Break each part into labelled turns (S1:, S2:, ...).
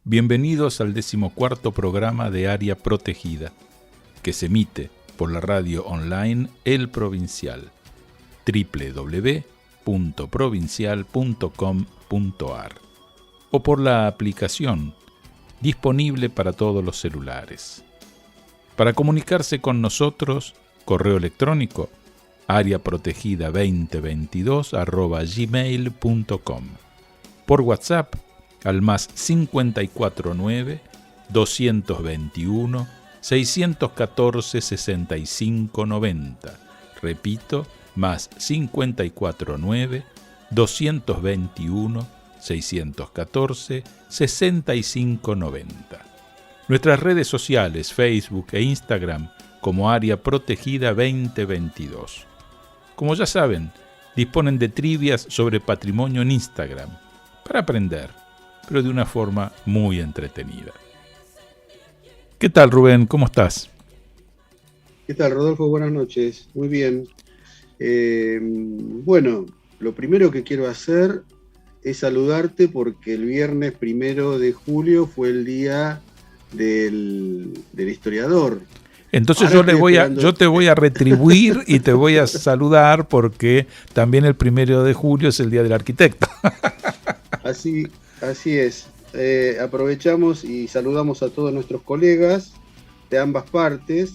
S1: Bienvenidos al 14º programa de Área Protegida, que se emite por la radio online El Provincial, www.provincial.com.ar, o por la aplicación disponible para todos los celulares. Para comunicarse con nosotros, correo electrónico areaprotegida2022@gmail.com, por WhatsApp al más 549 221 614 6590. Repito, más 549 221 614 6590. Nuestras redes sociales, Facebook e Instagram, como Área Protegida 2022. Como ya saben, disponen de trivias sobre patrimonio en Instagram, para aprender, pero de una forma muy entretenida. ¿Qué tal, Rubén? ¿Cómo estás?
S2: ¿Qué tal, Rodolfo? Buenas noches. Muy bien. Bueno, lo primero que quiero hacer es saludarte porque el viernes 1 de julio fue el día del historiador.
S1: Entonces yo te voy a retribuir y te voy a saludar porque también el 1 de julio es el Día del Arquitecto.
S2: Así es. Aprovechamos y saludamos a todos nuestros colegas de ambas partes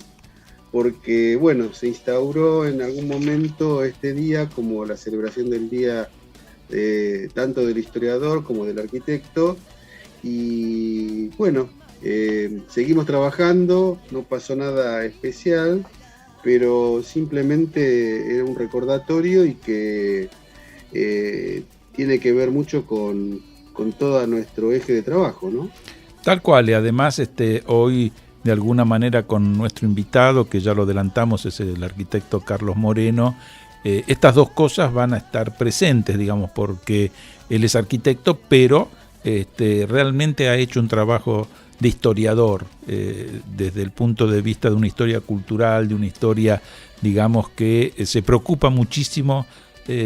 S2: porque, bueno, se instauró en algún momento este día como la celebración del día tanto del historiador como del arquitecto y, bueno, seguimos trabajando, no pasó nada especial, pero simplemente era un recordatorio y que tiene que ver mucho con todo nuestro eje de trabajo, ¿no?
S1: Tal cual, y además hoy de alguna manera con nuestro invitado, que ya lo adelantamos, es el arquitecto Carlos Moreno, estas dos cosas van a estar presentes, digamos, porque él es arquitecto, pero realmente ha hecho un trabajo de historiador, desde el punto de vista de una historia cultural, de una historia, digamos, que se preocupa muchísimo,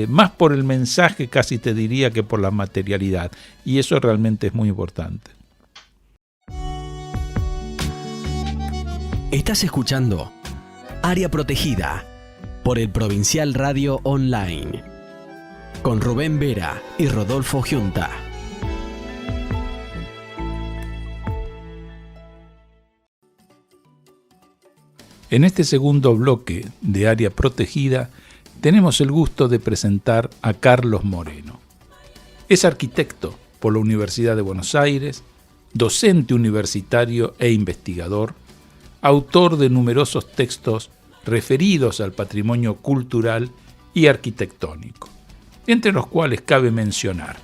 S1: más por el mensaje, casi te diría, que por la materialidad. Y eso realmente es muy importante.
S3: Estás escuchando Área Protegida por el Provincial Radio Online, con Rubén Vera y Rodolfo Giunta.
S1: En este segundo bloque de Área Protegida tenemos el gusto de presentar a Carlos Moreno. Es arquitecto por la Universidad de Buenos Aires, docente universitario e investigador, autor de numerosos textos referidos al patrimonio cultural y arquitectónico, entre los cuales cabe mencionar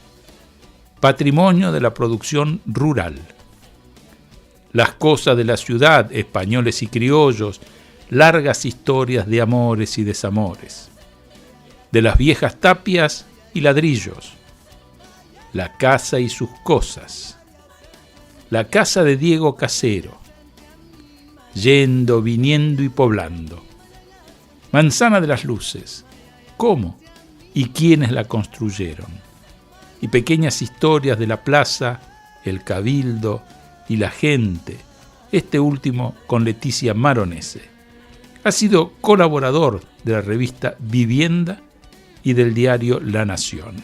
S1: Patrimonio de la producción rural, Las cosas de la ciudad, españoles y criollos, largas historias de amores y desamores, De las viejas tapias y ladrillos, La casa y sus cosas, La casa de Diego Casero, Yendo, viniendo y poblando, Manzana de las luces, cómo y quiénes la construyeron, y pequeñas historias de la plaza, el cabildo y la gente, este último con Leticia Maronese. Ha sido colaborador de la revista Vivienda y del diario La Nación.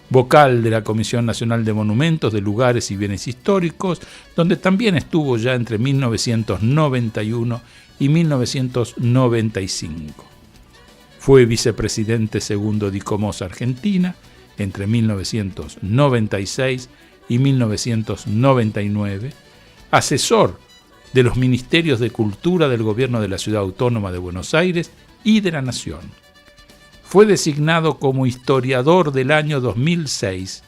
S1: Vocal de la Comisión Nacional de Monumentos, de Lugares y Bienes Históricos, donde también estuvo ya entre 1991 y 1995. Fue vicepresidente segundo de ICOMOS Argentina entre 1996 y 1999, asesor de los Ministerios de Cultura del Gobierno de la Ciudad Autónoma de Buenos Aires y de la Nación. Fue designado como historiador del año 2006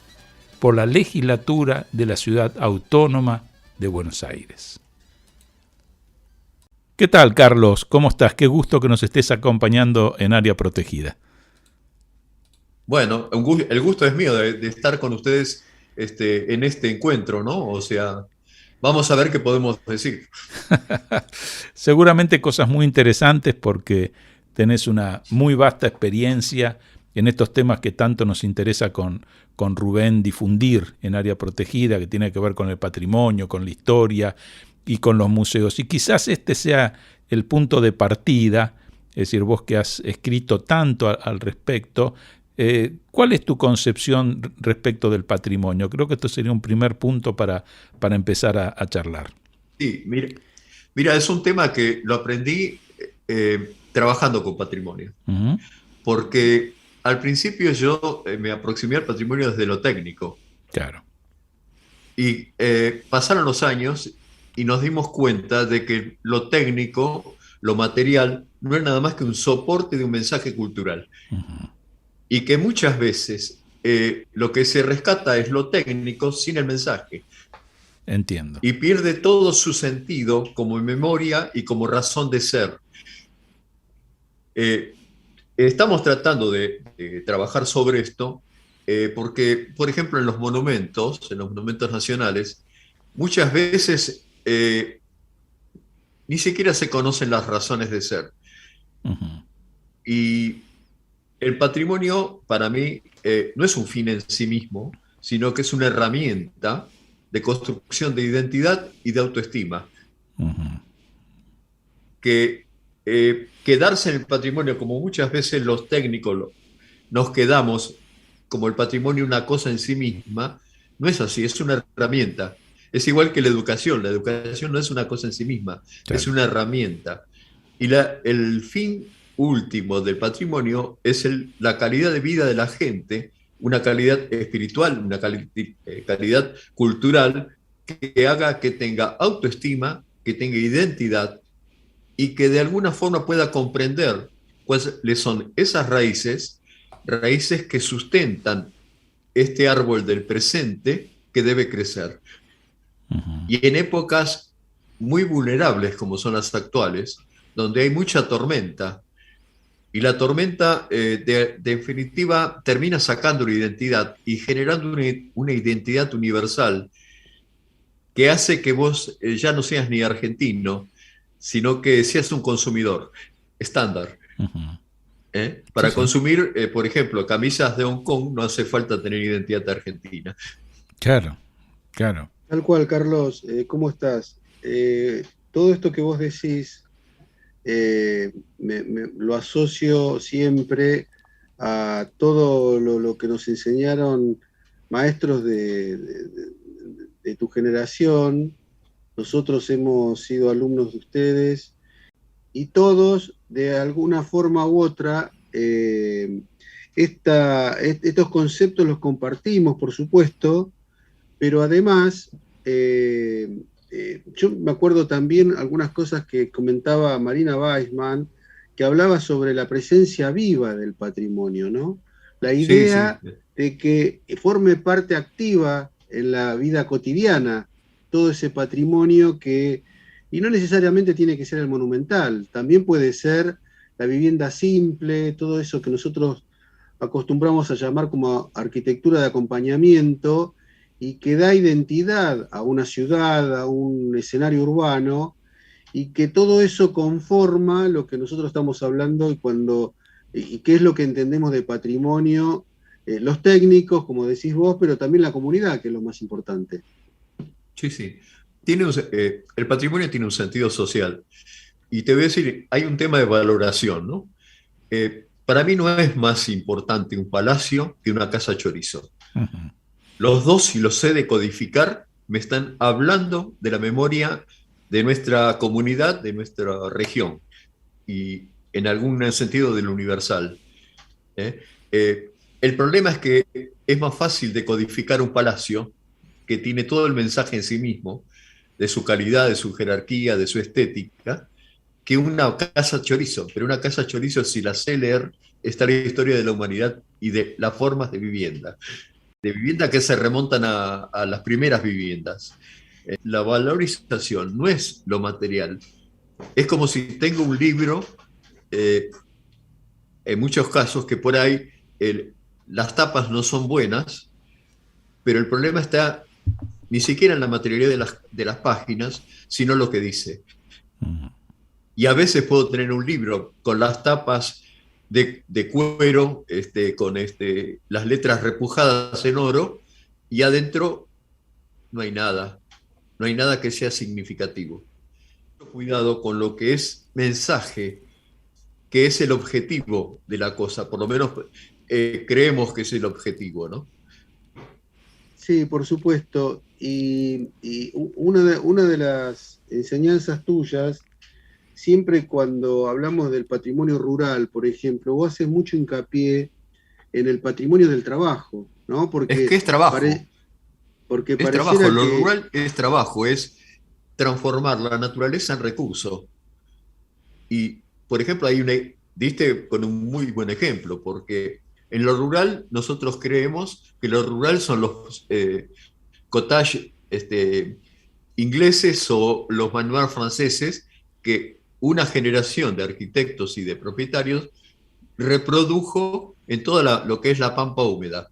S1: por la legislatura de la Ciudad Autónoma de Buenos Aires. ¿Qué tal, Carlos? ¿Cómo estás? Qué gusto que nos estés acompañando en Área Protegida.
S4: Bueno, el gusto es mío de estar con ustedes en este encuentro, ¿no? O sea, vamos a ver qué podemos decir.
S1: Seguramente cosas muy interesantes porque tenés una muy vasta experiencia en estos temas que tanto nos interesa con Rubén difundir en Área Protegida, que tiene que ver con el patrimonio, con la historia y con los museos. Y quizás este sea el punto de partida, es decir, vos que has escrito tanto al respecto, ¿cuál es tu concepción respecto del patrimonio? Creo que esto sería un primer punto para empezar a charlar.
S4: Sí, mira, es un tema que lo aprendí trabajando con patrimonio,
S1: Uh-huh.
S4: porque al principio yo me aproximé al patrimonio desde lo técnico,
S1: Claro.
S4: y pasaron los años y nos dimos cuenta de que lo técnico, lo material, no es nada más que un soporte de un mensaje cultural,
S1: Uh-huh.
S4: y que muchas veces lo que se rescata es lo técnico sin el mensaje,
S1: Entiendo.
S4: y pierde todo su sentido como memoria y como razón de ser. Estamos tratando de trabajar sobre esto porque, por ejemplo, en los monumentos nacionales, muchas veces ni siquiera se conocen las razones de ser.
S1: Uh-huh.
S4: Y el patrimonio, para mí, no es un fin en sí mismo, sino que es una herramienta de construcción de identidad y de autoestima.
S1: Uh-huh.
S4: Que quedarse en el patrimonio, como muchas veces los técnicos nos quedamos como el patrimonio una cosa en sí misma, no es así, es una herramienta. Es igual que la educación no es una cosa en sí misma,
S1: Claro.
S4: es una herramienta. Y el fin último del patrimonio es la calidad de vida de la gente, una calidad espiritual, una calidad cultural que haga que tenga autoestima, que tenga identidad y que de alguna forma pueda comprender cuáles son esas raíces que sustentan este árbol del presente que debe crecer.
S1: Uh-huh.
S4: Y en épocas muy vulnerables como son las actuales, donde hay mucha tormenta, y la tormenta de definitiva termina sacando la identidad y generando una identidad universal que hace que vos ya no seas ni argentino, sino que seas un consumidor estándar.
S1: Uh-huh.
S4: Para
S1: Sí.
S4: consumir, por ejemplo, camisas de Hong Kong no hace falta tener identidad de argentina.
S1: Claro, claro.
S2: Tal cual, Carlos, ¿cómo estás? Todo esto que vos decís lo asocio siempre a todo lo que nos enseñaron maestros de tu generación. Nosotros hemos sido alumnos de ustedes y todos, de alguna forma u otra, estos conceptos los compartimos, por supuesto, pero además, yo me acuerdo también algunas cosas que comentaba Marina Weissman, que hablaba sobre la presencia viva del patrimonio, ¿no? La idea
S4: Sí.
S2: de que forme parte activa en la vida cotidiana todo ese patrimonio y no necesariamente tiene que ser el monumental, también puede ser la vivienda simple, todo eso que nosotros acostumbramos a llamar como arquitectura de acompañamiento y que da identidad a una ciudad, a un escenario urbano, y que todo eso conforma lo que nosotros estamos hablando y qué es lo que entendemos de patrimonio, los técnicos, como decís vos, pero también la comunidad, que es lo más importante.
S4: Sí. El patrimonio tiene un sentido social. Y te voy a decir, hay un tema de valoración, ¿no? Para mí no es más importante un palacio que una casa chorizo.
S1: Uh-huh.
S4: Los dos, si los sé decodificar, me están hablando de la memoria de nuestra comunidad, de nuestra región, y en algún sentido de lo universal. El problema es que es más fácil decodificar un palacio que tiene todo el mensaje en sí mismo, de su calidad, de su jerarquía, de su estética, que una casa chorizo. Pero una casa chorizo, si la sé leer, está la historia de la humanidad y de las formas de vivienda que se remontan a las primeras viviendas. La valorización no es lo material. Es como si tengo un libro, en muchos casos que por ahí las tapas no son buenas, pero el problema está ni siquiera en la materialidad de las páginas, sino lo que dice.
S1: Uh-huh.
S4: Y a veces puedo tener un libro con las tapas de cuero, con las letras repujadas en oro, y adentro no hay nada, no hay nada que sea significativo. Cuidado con lo que es mensaje, que es el objetivo de la cosa, por lo menos creemos que es el objetivo, ¿no?
S2: Sí, por supuesto. Y una de las enseñanzas tuyas, siempre cuando hablamos del patrimonio rural, por ejemplo, vos haces mucho hincapié en el patrimonio del trabajo, ¿no?
S4: Es que es trabajo,
S2: Porque
S4: es trabajo,
S2: pareciera
S4: lo
S2: que,
S4: rural es trabajo, es transformar la naturaleza en recurso. Y, por ejemplo, diste con un muy buen ejemplo, porque en lo rural nosotros creemos que lo rural son los cottage ingleses o los manoirs franceses, que una generación de arquitectos y de propietarios reprodujo en toda lo que es la pampa húmeda,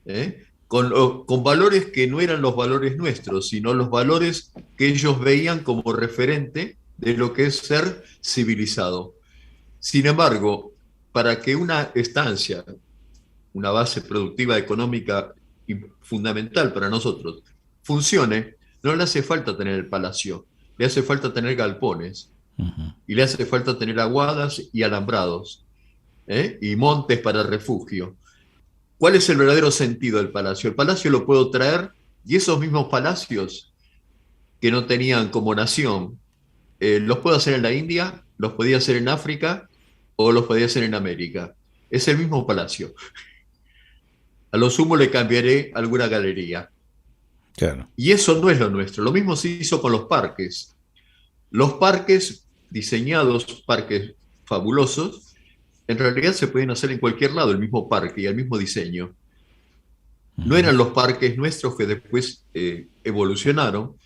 S4: ¿eh? Con valores que no eran los valores nuestros, sino los valores que ellos veían como referente de lo que es ser civilizado. Sin embargo, para que una estancia, una base productiva económica fundamental para nosotros, funcione, no le hace falta tener el palacio, le hace falta tener galpones, y le hace falta tener aguadas y alambrados, y montes para refugio. ¿Cuál es el verdadero sentido del palacio? El palacio lo puedo traer, y esos mismos palacios que no tenían como nación, los puedo hacer en la India, los podía hacer en África o los podía hacer en América. Es el mismo palacio. A lo sumo le cambiaré alguna galería.
S1: Claro.
S4: Y eso no es lo nuestro. Lo mismo se hizo con los parques. Los parques diseñados, parques fabulosos, en realidad se pueden hacer en cualquier lado, el mismo parque y el mismo diseño. No eran los parques nuestros que después evolucionaron,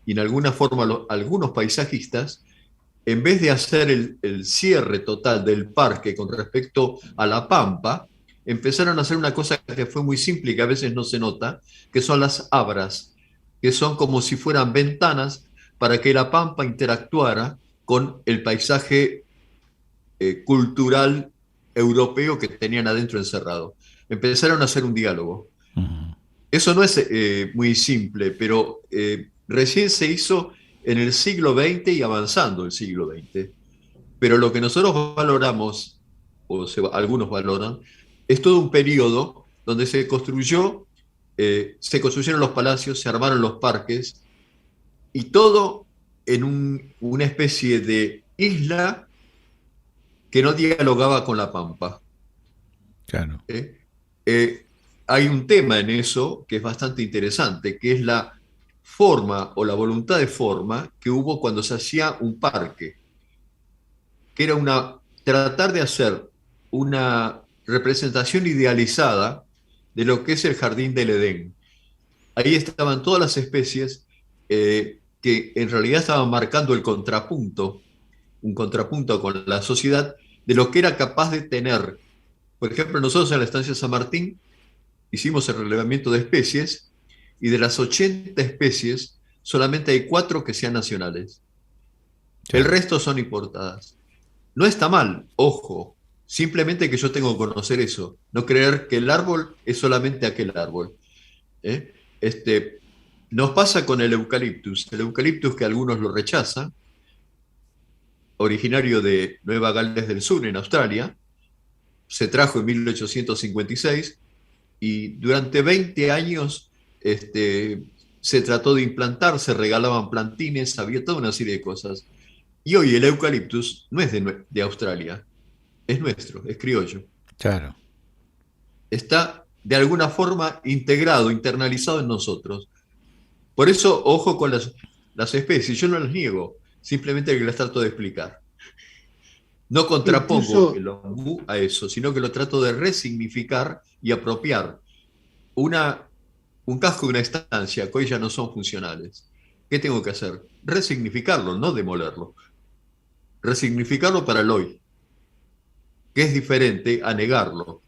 S4: y en alguna forma algunos paisajistas, en vez de hacer el cierre total del parque con respecto a la pampa, empezaron a hacer una cosa que fue muy simple y que a veces no se nota, que son las abras, que son como si fueran ventanas para que la pampa interactuara con el paisaje cultural europeo que tenían adentro encerrado. Empezaron a hacer un diálogo. Eso no es muy simple, pero recién se hizo en el siglo XX y avanzando el siglo XX. Pero lo que nosotros valoramos, algunos valoran, es todo un periodo donde se construyeron los palacios, se armaron los parques, y todo en una especie de isla que no dialogaba con la pampa.
S1: Claro.
S4: Hay un tema en eso que es bastante interesante, que es la forma o la voluntad de forma que hubo cuando se hacía un parque, que era tratar de hacer una representación idealizada de lo que es el jardín del Edén. Ahí estaban todas las especies que en realidad estaban marcando un contrapunto con la sociedad de lo que era capaz de tener. Por ejemplo, nosotros en la estancia San Martín hicimos el relevamiento de especies, y de las 80 especies solamente hay 4 que sean nacionales. Sí. El resto son importadas. No está mal, ojo, simplemente que yo tengo que conocer eso, no creer que el árbol es solamente aquel árbol. Nos pasa con el eucaliptus que algunos lo rechazan, originario de Nueva Gales del Sur, en Australia, se trajo en 1856, y durante 20 años se trató de implantar, se regalaban plantines, había toda una serie de cosas. Y hoy el eucaliptus no es de Australia, es nuestro, es criollo.
S1: Claro.
S4: Está de alguna forma integrado, internalizado en nosotros. Por eso, ojo con las especies, yo no las niego, simplemente que las trato de explicar. No contrapongo el ombú a eso, sino que lo trato de resignificar y apropiar. Un casco y una estancia que hoy ya no son funcionales. ¿Qué tengo que hacer? Resignificarlo, no demolerlo. Resignificarlo para el hoy, que es diferente a negarlo.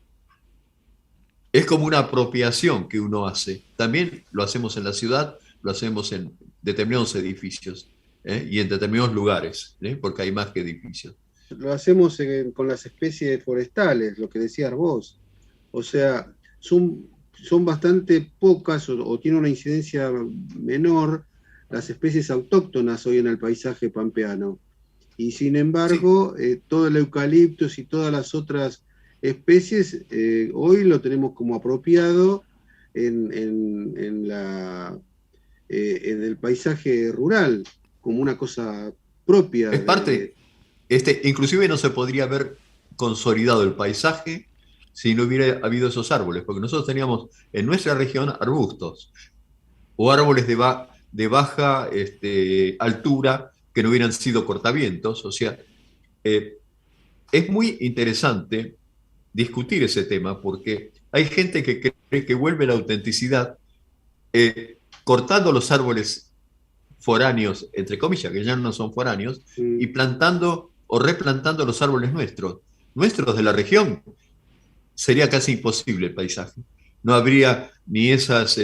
S4: Es como una apropiación que uno hace. También lo hacemos en la ciudad, lo hacemos en determinados edificios y en determinados lugares, porque hay más que edificios.
S2: con las especies forestales, lo que decías vos. O sea, son bastante pocas o tienen una incidencia menor las especies autóctonas hoy en el paisaje pampeano. Y sin embargo, todo el eucaliptus y todas las otras especies, hoy lo tenemos como apropiado en el paisaje rural, como una cosa propia.
S4: Es parte, inclusive no se podría haber consolidado el paisaje si no hubiera habido esos árboles, porque nosotros teníamos en nuestra región arbustos o árboles de baja altura que no hubieran sido cortavientos. O sea, es muy interesante discutir ese tema porque hay gente que cree que vuelve la autenticidad cortando los árboles foráneos, entre comillas, que ya no son foráneos, y plantando o replantando los árboles nuestros de la región. Sería casi imposible el paisaje. No habría ni esas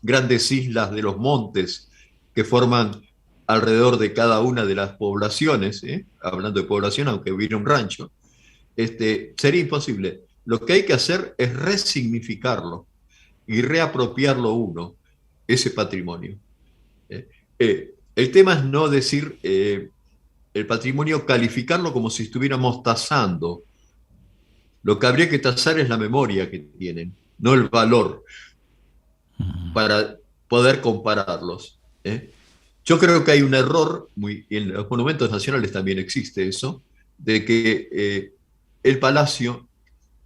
S4: grandes islas de los montes que forman alrededor de cada una de las poblaciones, hablando de población, aunque hubiera un rancho, sería imposible. Lo que hay que hacer es resignificarlo y reapropiarlo uno, ese patrimonio. El tema es no decir el patrimonio, calificarlo como si estuviéramos tasando. Lo que habría que tasar es la memoria que tienen, no el valor, para poder compararlos. Yo creo que hay un error, y en los monumentos nacionales también existe eso, de que el Palacio,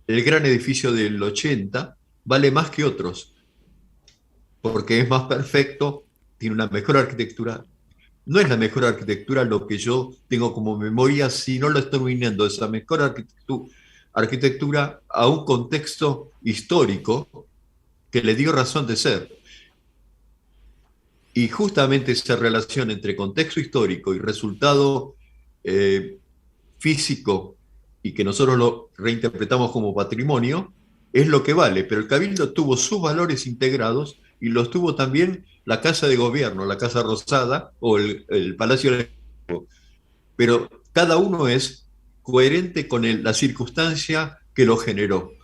S4: el gran edificio del 80, vale más que otros, porque es más perfecto, tiene una mejor arquitectura. No es la mejor arquitectura lo que yo tengo como memoria, si no lo estoy uniendo esa mejor arquitectura a un contexto histórico que le dio razón de ser. Y justamente esa relación entre contexto histórico y resultado físico, y que nosotros lo reinterpretamos como patrimonio, es lo que vale. Pero el Cabildo tuvo sus valores integrados y los tuvo también la Casa de Gobierno, la Casa Rosada o el Palacio Legislativo. Pero cada uno es coherente con la circunstancia que lo generó.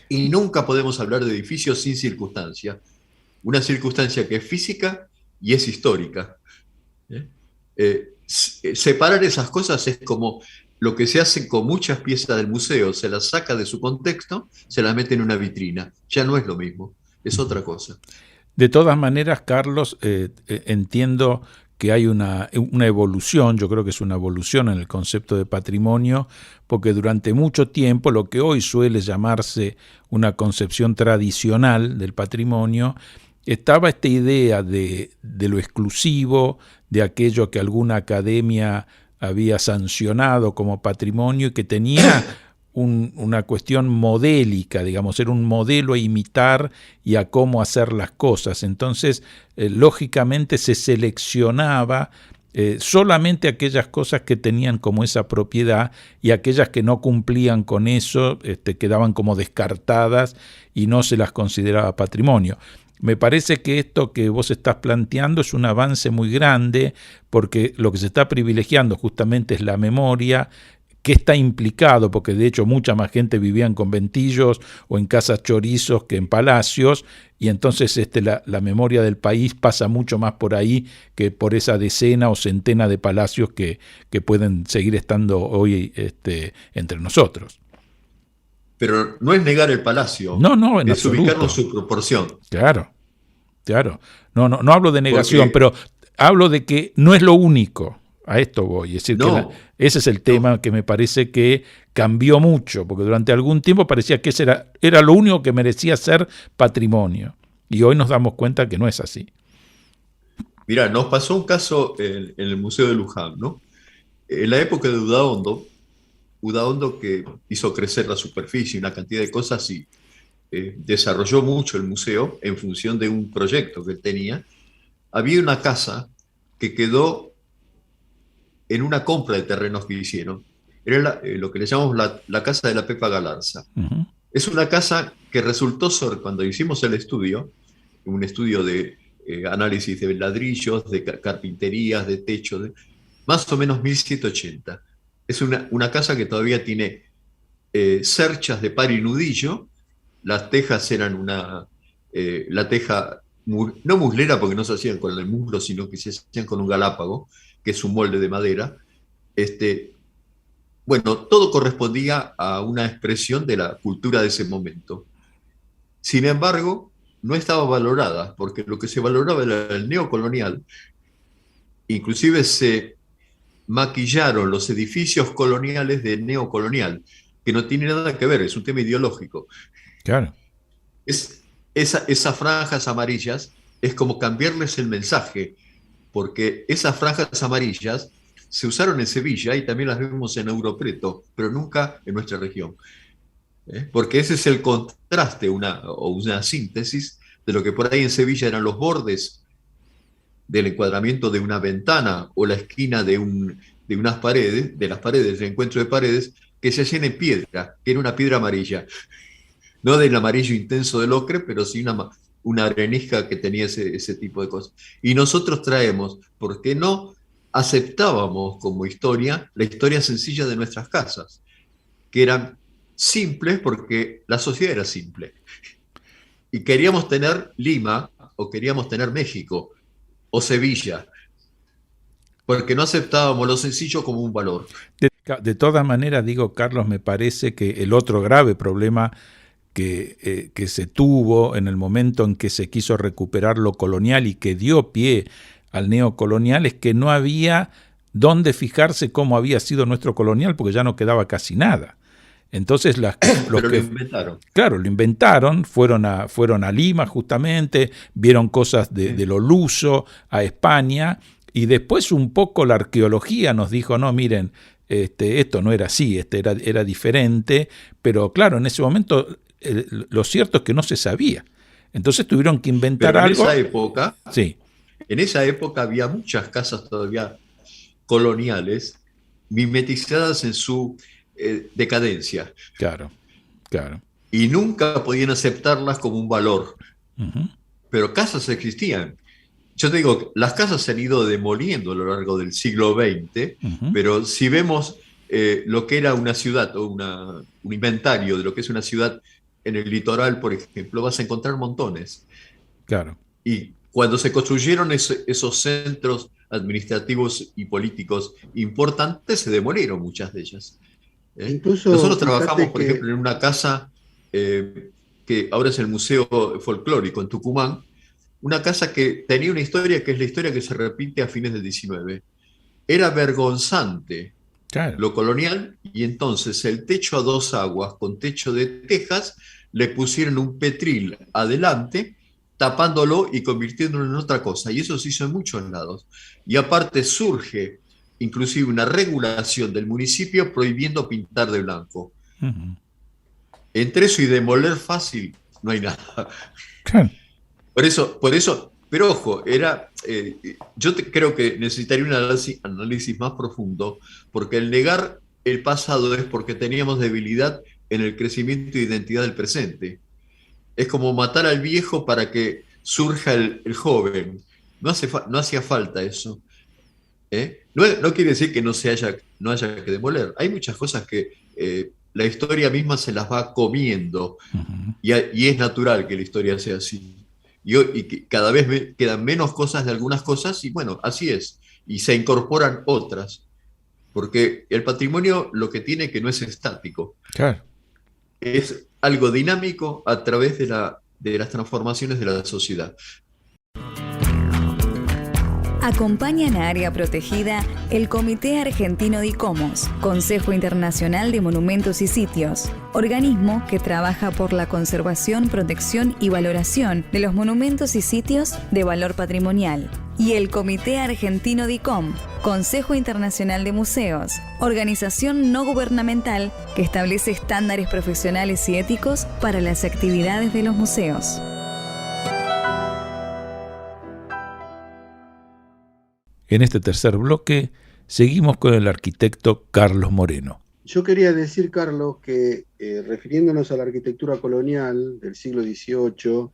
S4: Y nunca podemos hablar de edificios sin circunstancia. Una circunstancia que es física y es histórica. Separar esas cosas es como lo que se hace con muchas piezas del museo. Se las saca de su contexto, se las mete en una vitrina. Ya no es lo mismo, es otra cosa.
S1: De todas maneras, Carlos, entiendo que hay una evolución, yo creo que es una evolución en el concepto de patrimonio, porque durante mucho tiempo lo que hoy suele llamarse una concepción tradicional del patrimonio, estaba esta idea de lo exclusivo, de aquello que alguna academia había sancionado como patrimonio y que tenía una cuestión modélica, digamos, era un modelo a imitar y a cómo hacer las cosas. Entonces, lógicamente se seleccionaba solamente aquellas cosas que tenían como esa propiedad, y aquellas que no cumplían con eso quedaban como descartadas y no se las consideraba patrimonio. Me parece que esto que vos estás planteando es un avance muy grande, porque lo que se está privilegiando justamente es la memoria, que está implicado, porque de hecho mucha más gente vivía en conventillos o en casas chorizos que en palacios, y entonces la memoria del país pasa mucho más por ahí que por esa decena o centena de palacios que pueden seguir estando hoy entre nosotros.
S4: Pero no es negar el palacio,
S1: no, en
S4: es
S1: absoluto.
S4: ubicarlo en su proporción.
S1: Claro. No hablo de negación, pero hablo de que no es lo único. A esto voy, es decir, que ese es el tema que me parece que cambió mucho, porque durante algún tiempo parecía que ese era lo único que merecía ser patrimonio, y hoy nos damos cuenta que no es así.
S4: Mirá, nos pasó un caso en el Museo de Luján, ¿no? En la época de Udaondo, que hizo crecer la superficie, una cantidad de cosas, y desarrolló mucho el museo en función de un proyecto que él tenía. Había una casa que quedó en una compra de terrenos que hicieron. Era lo que le llamamos la casa de la Pepa Galarza. Uh-huh. Es una casa que resultó ser, cuando hicimos el estudio, un estudio de análisis de ladrillos, de carpinterías, de techo, más o menos 1780. Es una casa que todavía tiene cerchas de par y nudillo. Las tejas eran la teja, no muslera porque no se hacían con el muslo, sino que se hacían con un galápago, que es un molde de madera. Bueno, todo correspondía a una expresión de la cultura de ese momento. Sin embargo, no estaba valorada, porque lo que se valoraba era el neocolonial. Inclusive se maquillaron los edificios coloniales de neocolonial, que no tiene nada que ver, es un tema ideológico.
S1: Claro.
S4: Esas franjas amarillas es como cambiarles el mensaje, porque esas franjas amarillas se usaron en Sevilla y también las vemos en Europreto, pero nunca en nuestra región. Porque ese es el contraste o una síntesis de lo que por ahí en Sevilla eran los bordes del encuadramiento de una ventana o la esquina de unas paredes, de las paredes, el encuentro de paredes, que se hacían en piedra, que era una piedra amarilla. No del amarillo intenso del ocre, pero sí una arenisca que tenía ese tipo de cosas. Y nosotros traemos, porque no aceptábamos como historia la historia sencilla de nuestras casas, que eran simples porque la sociedad era simple. Y queríamos tener Lima, o queríamos tener México, o Sevilla, porque no aceptábamos lo sencillo como un valor.
S1: De todas maneras, digo, Carlos, me parece que el otro grave problema que se tuvo en el momento en que se quiso recuperar lo colonial y que dio pie al neocolonial es que no había dónde fijarse cómo había sido nuestro colonial, porque ya no quedaba casi nada. Entonces
S4: Pero lo inventaron.
S1: Claro, lo inventaron, fueron a Lima justamente, vieron cosas de lo luso, a España, y después un poco la arqueología nos dijo, no, miren, esto no era así, era diferente, pero claro, en ese momento lo cierto es que no se sabía. Entonces tuvieron que inventar algo.
S4: En esa época había muchas casas todavía coloniales mimetizadas en su decadencia.
S1: Claro.
S4: Y nunca podían aceptarlas como un valor. Uh-huh. Pero casas existían. Yo te digo, las casas se han ido demoliendo a lo largo del siglo XX, uh-huh. Pero si vemos lo que era una ciudad o un inventario de lo que es una ciudad en el litoral, por ejemplo, vas a encontrar montones.
S1: Claro.
S4: Y cuando se construyeron esos centros administrativos y políticos importantes, se demolieron muchas de ellas.
S2: Incluso
S4: nosotros trabajamos, por ejemplo, en una casa que ahora es el Museo Folclórico en Tucumán, una casa que tenía una historia que es la historia que se repite a fines del XIX. Era vergonzante, claro, lo colonial, y entonces el techo a dos aguas con techo de tejas le pusieron un petril adelante, tapándolo y convirtiéndolo en otra cosa, y eso se hizo en muchos lados. Y aparte surge inclusive una regulación del municipio prohibiendo pintar de blanco. Uh-huh. Entre eso y demoler fácil, no hay nada. Claro. Por eso, pero ojo, yo creo que necesitaría un análisis más profundo, porque el negar el pasado es porque teníamos debilidad en el crecimiento de identidad del presente. Es como matar al viejo para que surja el joven. No hacía falta eso. No quiere decir que no haya que demoler. Hay muchas cosas que la historia misma se las va comiendo. Uh-huh. Y es natural que la historia sea así. Y que cada vez quedan menos cosas de algunas cosas, y bueno, así es. Y se incorporan otras. Porque el patrimonio lo que tiene que no es estático.
S1: Claro.
S4: Es algo dinámico a través de las transformaciones de la sociedad.
S5: Acompañan a Área Protegida el Comité Argentino de ICOMOS, Consejo Internacional de Monumentos y Sitios, organismo que trabaja por la conservación, protección y valoración de los monumentos y sitios de valor patrimonial, y el Comité Argentino de ICOM, Consejo Internacional de Museos, organización no gubernamental que establece estándares profesionales y éticos para las actividades de los museos.
S1: En este tercer bloque seguimos con el arquitecto Carlos Moreno.
S2: Yo quería decir, Carlos, que refiriéndonos a la arquitectura colonial del siglo XVIII,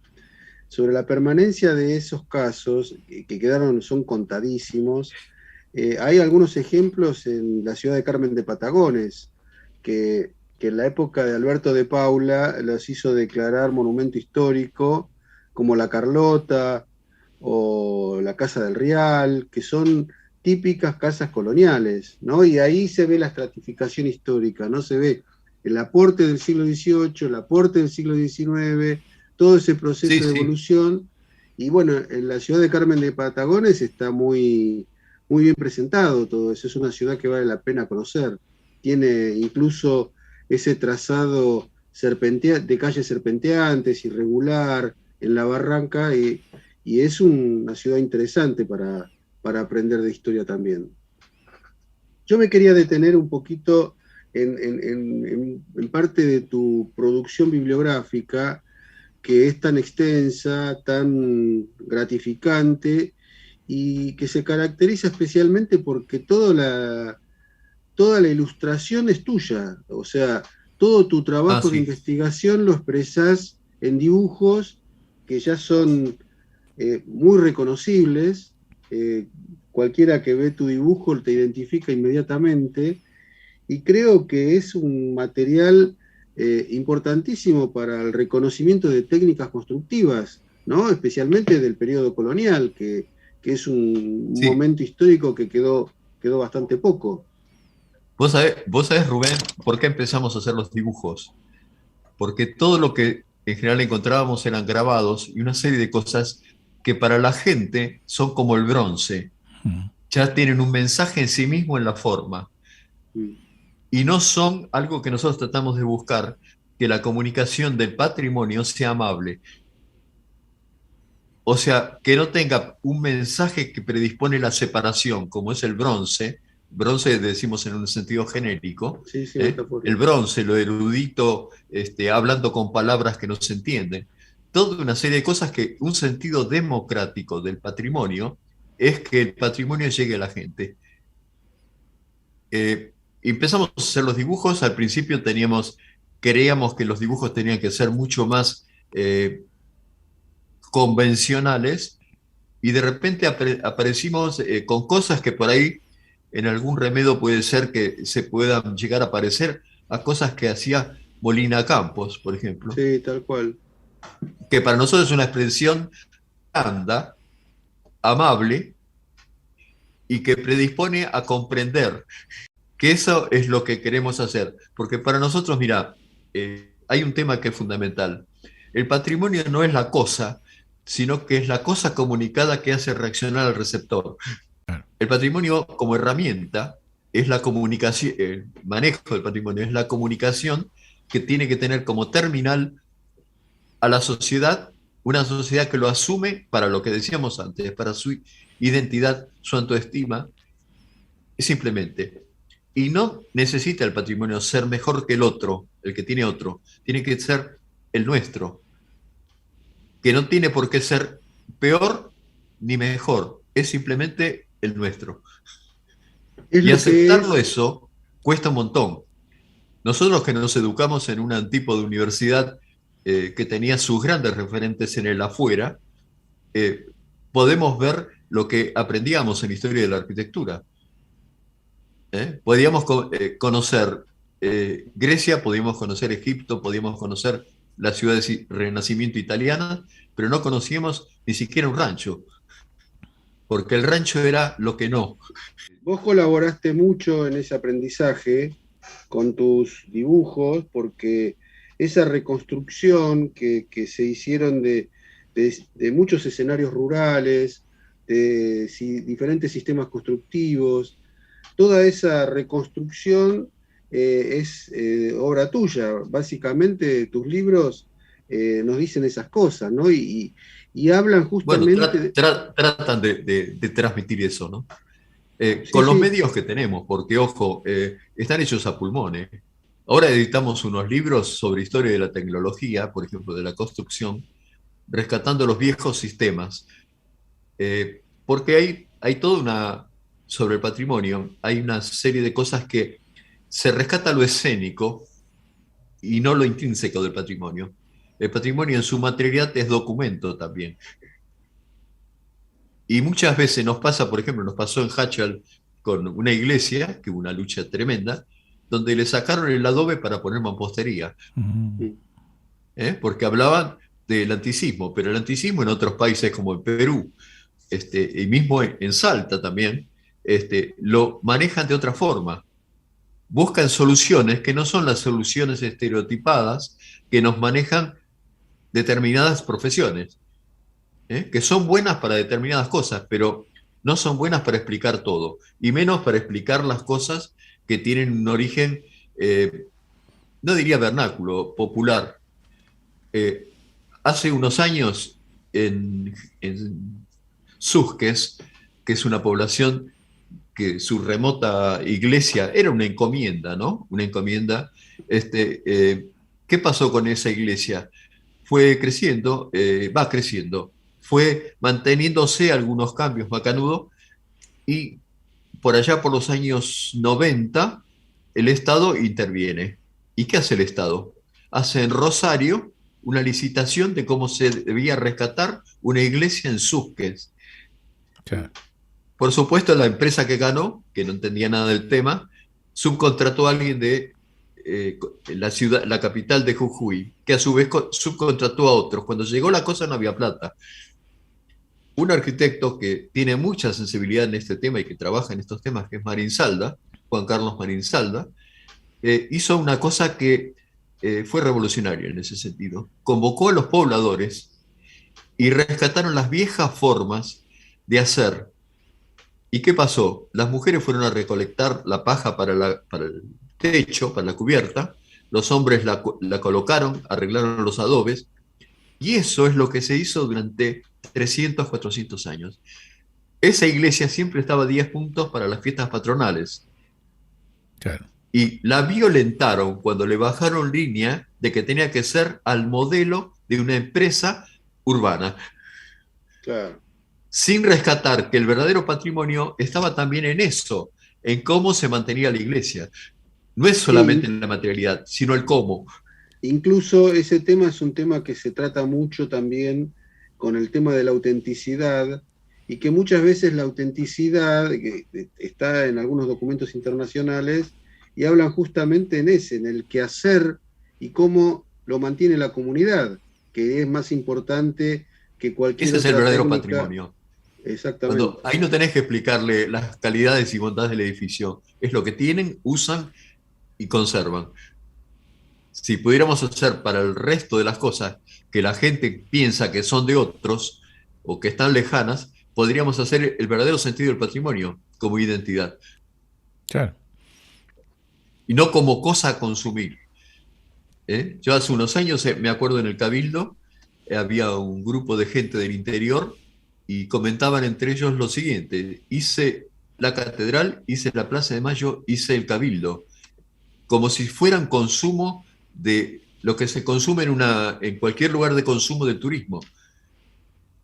S2: sobre la permanencia de esos casos, que son contadísimos, Hay algunos ejemplos en la ciudad de Carmen de Patagones, que en la época de Alberto de Paula los hizo declarar monumento histórico, como la Carlota o la Casa del Real, que son típicas casas coloniales, ¿no? Y ahí se ve la estratificación histórica, ¿no? Se ve el aporte del siglo XVIII, el aporte del siglo XIX, todo ese proceso
S4: Sí,
S2: de
S4: sí.
S2: evolución. Y bueno, en la ciudad de Carmen de Patagones está muy bien presentado todo eso. Es una ciudad que vale la pena conocer. Tiene incluso ese trazado de calles serpenteantes, irregular, en la barranca, y es una ciudad interesante para aprender de historia también. Yo me quería detener un poquito en parte de tu producción bibliográfica, que es tan extensa, tan gratificante, y que se caracteriza especialmente porque toda la ilustración es tuya, o sea, todo tu
S4: Ah,
S2: trabajo de
S4: sí.
S2: investigación lo expresás en dibujos que ya son muy reconocibles. eh, Cualquiera que ve tu dibujo te identifica inmediatamente, y creo que es un material importantísimo para el reconocimiento de técnicas constructivas, ¿no? Especialmente del periodo colonial, que es un
S4: Sí.
S2: momento histórico que quedó bastante poco.
S4: Vos sabés, Rubén, por qué empezamos a hacer los dibujos. Porque todo lo que en general encontrábamos eran grabados y una serie de cosas que para la gente son como el bronce,
S1: Mm.
S4: ya tienen un mensaje en sí mismo en la forma
S2: Mm.
S4: y no son algo que nosotros tratamos de buscar, que la comunicación del patrimonio sea amable, o sea, que no tenga un mensaje que predispone la separación, como es el bronce. Bronce decimos en un sentido genérico,
S2: Sí, sí,
S4: ¿eh? El
S2: metafórico.
S4: bronce, lo erudito, hablando con palabras que no se entienden. Toda una serie de cosas que un sentido democrático del patrimonio es que el patrimonio llegue a la gente. Empezamos a hacer los dibujos, al principio creíamos que los dibujos tenían que ser mucho más convencionales, y de repente aparecimos con cosas que por ahí en algún remedio puede ser que se puedan llegar a parecer a cosas que hacía Molina Campos, por ejemplo,
S2: Sí, tal cual.
S4: que para nosotros es una expresión blanda, amable y que predispone a comprender que eso es lo que queremos hacer. Porque para nosotros, mira, hay un tema que es fundamental. El patrimonio no es la cosa, sino que es la cosa comunicada que hace reaccionar al receptor. El patrimonio como herramienta es la comunicación, el manejo del patrimonio es la comunicación que tiene que tener como terminal a la sociedad, una sociedad que lo asume para lo que decíamos antes, para su identidad, su autoestima, simplemente. Y no necesita el patrimonio ser mejor que el otro, el que tiene otro, tiene que ser el nuestro, que no tiene por qué ser peor ni mejor, es simplemente el nuestro.
S2: Es
S4: Y
S2: lo que
S4: aceptarlo
S2: es.
S4: eso cuesta un montón. Nosotros que nos educamos en un tipo de universidad que tenía sus grandes referentes en el afuera, eh, podemos ver lo que aprendíamos en historia de la arquitectura. Podíamos conocer Grecia, podíamos conocer Egipto, podíamos conocer las ciudades renacimiento italianas, pero no conocíamos ni siquiera un rancho, porque el rancho era lo que no.
S2: Vos colaboraste mucho en ese aprendizaje con tus dibujos, porque esa reconstrucción que se hicieron de muchos escenarios rurales, de diferentes sistemas constructivos, toda esa reconstrucción es obra tuya. Básicamente tus libros nos dicen esas cosas, ¿no? Y hablan
S4: Bueno,
S2: justamente
S4: tratan de transmitir eso, ¿no?
S2: sí,
S4: Con los
S2: sí,
S4: medios que tenemos, porque ojo, están hechos a pulmones. Ahora editamos unos libros sobre historia de la tecnología, por ejemplo, de la construcción, rescatando los viejos sistemas, porque hay toda una, sobre el patrimonio, hay una serie de cosas que se rescata lo escénico y no lo intrínseco del patrimonio. El patrimonio en su materialidad es documento también. Y muchas veces nos pasa, por ejemplo, nos pasó en Hachal con una iglesia, que hubo una lucha tremenda, donde le sacaron el adobe para poner mampostería. Porque hablaban del anticismo, pero el anticismo en otros países como en Perú, y mismo en Salta también, lo manejan de otra forma. Buscan soluciones que no son las soluciones estereotipadas que nos manejan determinadas profesiones, que son buenas para determinadas cosas, pero no son buenas para explicar todo, y menos para explicar las cosas que tienen un origen, no diría vernáculo, popular. Hace unos años en Susques, que es una población que su remota iglesia era una encomienda, ¿no? Una encomienda. ¿Qué pasó con esa iglesia? Fue creciendo, va creciendo, fue manteniéndose algunos cambios macanudos, y por allá por los años 90 el Estado interviene. ¿Y qué hace el Estado? Hace en Rosario una licitación de cómo se debía rescatar una iglesia en Susques.
S1: Claro.
S4: Por supuesto, la empresa que ganó, que no entendía nada del tema, subcontrató a alguien de la capital de Jujuy, que a su vez subcontrató a otros. Cuando llegó la cosa no había plata. Un arquitecto que tiene mucha sensibilidad en este tema y que trabaja en estos temas, que es Marinsalda, Juan Carlos Marinsalda, hizo una cosa que fue revolucionaria en ese sentido. Convocó a los pobladores y rescataron las viejas formas de hacer. ¿Y qué pasó? Las mujeres fueron a recolectar la paja para el techo, para la cubierta, los hombres la colocaron, arreglaron los adobes, y eso es lo que se hizo durante 300, 400 años. Esa iglesia siempre estaba a 10 puntos para las fiestas patronales.
S1: Claro.
S4: Y la violentaron cuando le bajaron línea de que tenía que ser al modelo de una empresa urbana.
S2: Claro.
S4: Sin rescatar que el verdadero patrimonio estaba también en eso, en cómo se mantenía la iglesia. No es solamente la materialidad, sino el cómo.
S2: Incluso ese tema es un tema que se trata mucho también con el tema de la autenticidad, y que muchas veces la autenticidad que está en algunos documentos internacionales y hablan justamente en el quehacer y cómo lo mantiene la comunidad, que es más importante que cualquier
S4: Ese
S2: otra
S4: es el verdadero
S2: técnica.
S4: patrimonio.
S2: Exactamente.
S4: Ahí no tenés que explicarle las calidades y bondades del edificio. Es lo que tienen, usan y conservan. Si pudiéramos hacer para el resto de las cosas que la gente piensa que son de otros o que están lejanas, podríamos hacer el verdadero sentido del patrimonio como identidad.
S1: Claro.
S4: Y no como cosa a consumir. Yo hace unos años, me acuerdo en el Cabildo, había un grupo de gente del interior y comentaban entre ellos lo siguiente: hice la catedral, hice la Plaza de Mayo, hice el Cabildo, como si fueran consumo de lo que se consume en cualquier lugar de consumo del turismo.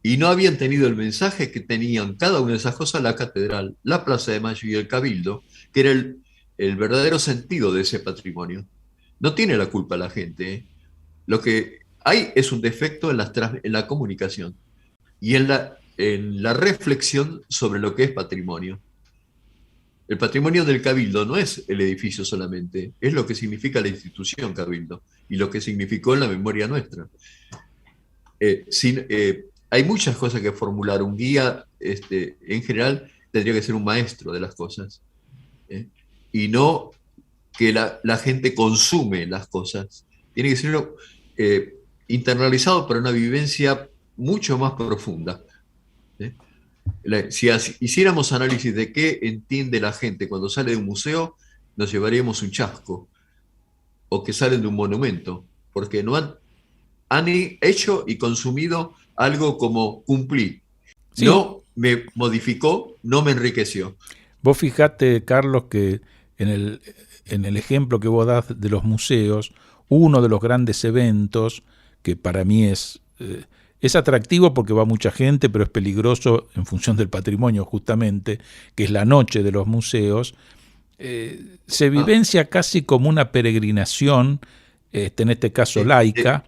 S4: Y no habían tenido el mensaje que tenían cada una de esas cosas, la catedral, la Plaza de Mayo y el Cabildo, que era el verdadero sentido de ese patrimonio. No tiene la culpa la gente. Lo que hay es un defecto en la comunicación y en la reflexión sobre lo que es patrimonio. El patrimonio del Cabildo no es el edificio solamente, es lo que significa la institución Cabildo y lo que significó en la memoria nuestra. Hay muchas cosas que formular. Un guía, en general, tendría que ser un maestro de las cosas, y no que la gente consume las cosas. Tiene que ser internalizado para una vivencia mucho más profunda. Si hiciéramos análisis de qué entiende la gente cuando sale de un museo, nos llevaríamos un chasco, o que salen de un monumento, porque no han hecho y consumido algo como cumplí.
S1: Sí.
S4: No me modificó, no me enriqueció.
S1: Vos fijate, Carlos, que en el ejemplo que vos das de los museos, uno de los grandes eventos que para mí es atractivo porque va mucha gente, pero es peligroso en función del patrimonio justamente, que es la noche de los museos, se vivencia casi como una peregrinación, en este caso laica,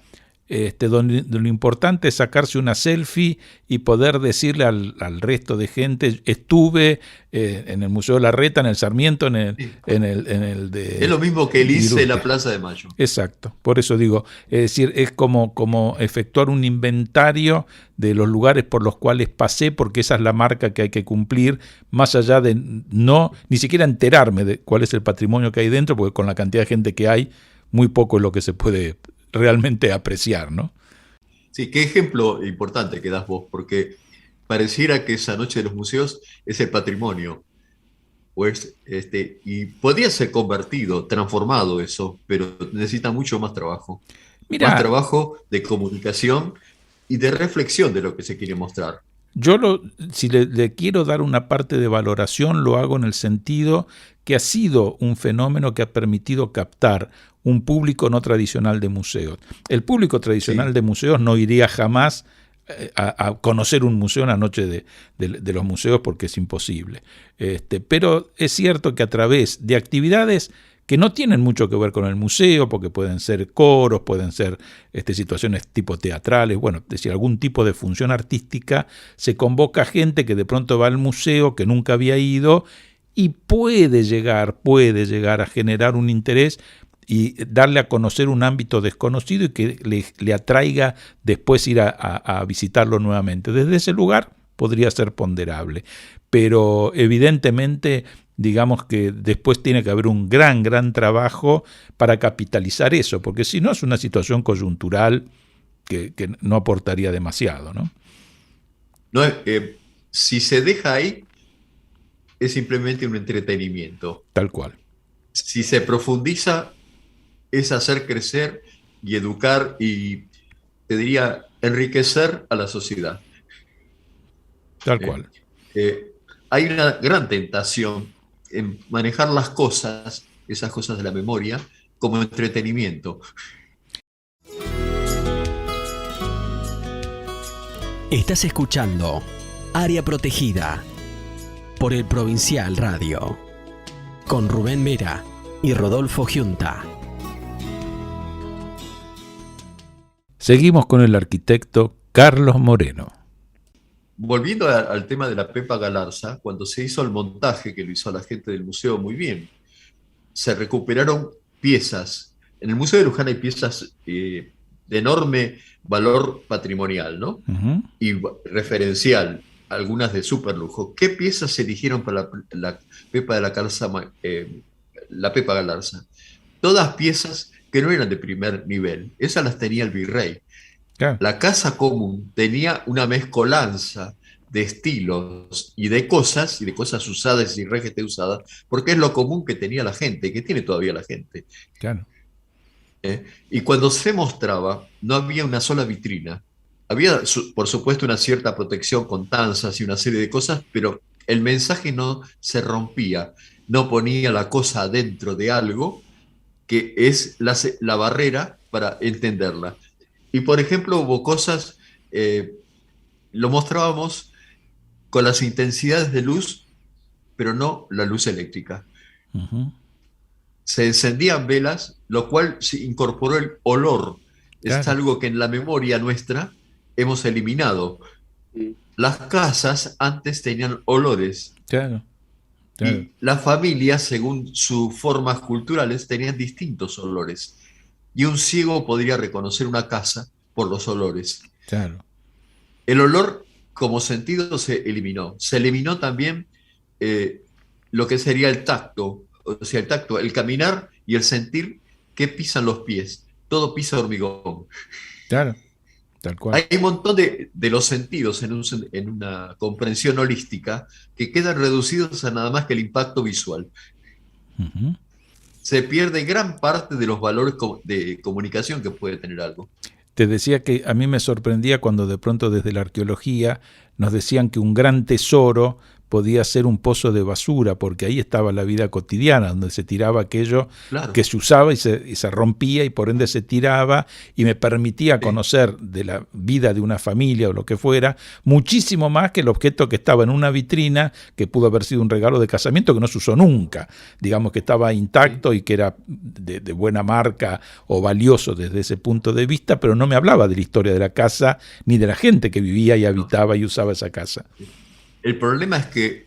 S1: donde lo importante es sacarse una selfie y poder decirle al resto de gente, estuve en el Museo Larreta, en el Sarmiento, en el de...
S4: Es lo mismo que el ICE
S1: Viruta.
S4: en la Plaza de Mayo.
S1: Exacto, por eso digo, es decir, es como efectuar un inventario de los lugares por los cuales pasé, porque esa es la marca que hay que cumplir, más allá de ni siquiera enterarme de cuál es el patrimonio que hay dentro, porque con la cantidad de gente que hay, muy poco es lo que se puede realmente apreciar, ¿no?
S4: Sí, qué ejemplo importante que das vos, porque pareciera que esa noche de los museos es el patrimonio, pues, y podría ser convertido, transformado eso, pero necesita mucho más trabajo.
S1: Mirá,
S4: Más trabajo de comunicación y de reflexión de lo que se quiere mostrar.
S1: si le quiero dar una parte de valoración, lo hago en el sentido que ha sido un fenómeno que ha permitido captar un público no tradicional de museos. El público tradicional de museos no iría jamás a conocer un museo en la noche de los museos porque es imposible. Pero es cierto que a través de actividades que no tienen mucho que ver con el museo, porque pueden ser coros, pueden ser situaciones tipo teatrales, bueno, es decir, algún tipo de función artística, se convoca gente que de pronto va al museo, que nunca había ido, y puede llegar a generar un interés y darle a conocer un ámbito desconocido y que le atraiga después ir a visitarlo nuevamente. Desde ese lugar podría ser ponderable, pero evidentemente digamos que después tiene que haber un gran trabajo para capitalizar eso, porque si no es una situación coyuntural que no aportaría demasiado, ¿no?
S4: No, si se deja ahí, es simplemente un entretenimiento.
S1: Tal cual.
S4: Si se profundiza, es hacer crecer y educar y, te diría, enriquecer a la sociedad.
S1: Tal cual.
S4: Hay una gran tentación en manejar las cosas, esas cosas de la memoria, como entretenimiento.
S3: Estás escuchando Área Protegida por el Provincial Radio, con Rubén Vera y Rodolfo Giunta.
S1: Seguimos con el arquitecto Carlos Moreno.
S4: Volviendo al tema de la Pepa Galarza, cuando se hizo el montaje, que lo hizo la gente del museo muy bien, se recuperaron piezas. En el Museo de Luján hay piezas de enorme valor patrimonial, ¿no?
S1: Uh-huh.
S4: Y referencial, algunas de súper lujo. ¿Qué piezas se eligieron para la Pepa de la Calza, la Pepa Galarza? Todas piezas que no eran de primer nivel. Esas las tenía el virrey.
S1: Claro.
S4: La Casa Común tenía una mezcolanza de estilos y de cosas usadas y rejete usadas, porque es lo común que tenía la gente, que tiene todavía la gente.
S1: Claro.
S4: Y cuando se mostraba, no había una sola vitrina. Había, por supuesto, una cierta protección con tanzas y una serie de cosas, pero el mensaje no se rompía, no ponía la cosa adentro de algo que es la barrera para entenderla. Y, por ejemplo, hubo cosas, lo mostrábamos con las intensidades de luz, pero no la luz eléctrica.
S1: Uh-huh.
S4: Se encendían velas, lo cual se incorporó el olor.
S1: Claro.
S4: Es algo que en la memoria nuestra hemos eliminado. Las casas antes tenían olores.
S1: Claro.
S4: Y las familias, según sus formas culturales, tenían distintos olores. Y un ciego podría reconocer una casa por los olores.
S1: Claro.
S4: El olor como sentido se eliminó. Se eliminó también lo que sería el tacto. O sea, el tacto, el caminar y el sentir que pisan los pies. Todo pisa hormigón.
S1: Claro, tal cual.
S4: Hay un montón de los sentidos en una comprensión holística que quedan reducidos a nada más que el impacto visual.
S1: Uh-huh.
S4: Se pierde gran parte de los valores de comunicación que puede tener algo.
S1: Te decía que a mí me sorprendía cuando de pronto desde la arqueología nos decían que un gran tesoro podía ser un pozo de basura, porque ahí estaba la vida cotidiana, donde se tiraba aquello que se usaba y se rompía, y por ende se tiraba, y me permitía conocer de la vida de una familia o lo que fuera, muchísimo más que el objeto que estaba en una vitrina, que pudo haber sido un regalo de casamiento que no se usó nunca, digamos que estaba intacto y que era de buena marca o valioso desde ese punto de vista, pero no me hablaba de la historia de la casa ni de la gente que vivía y habitaba y usaba esa casa.
S4: El problema es que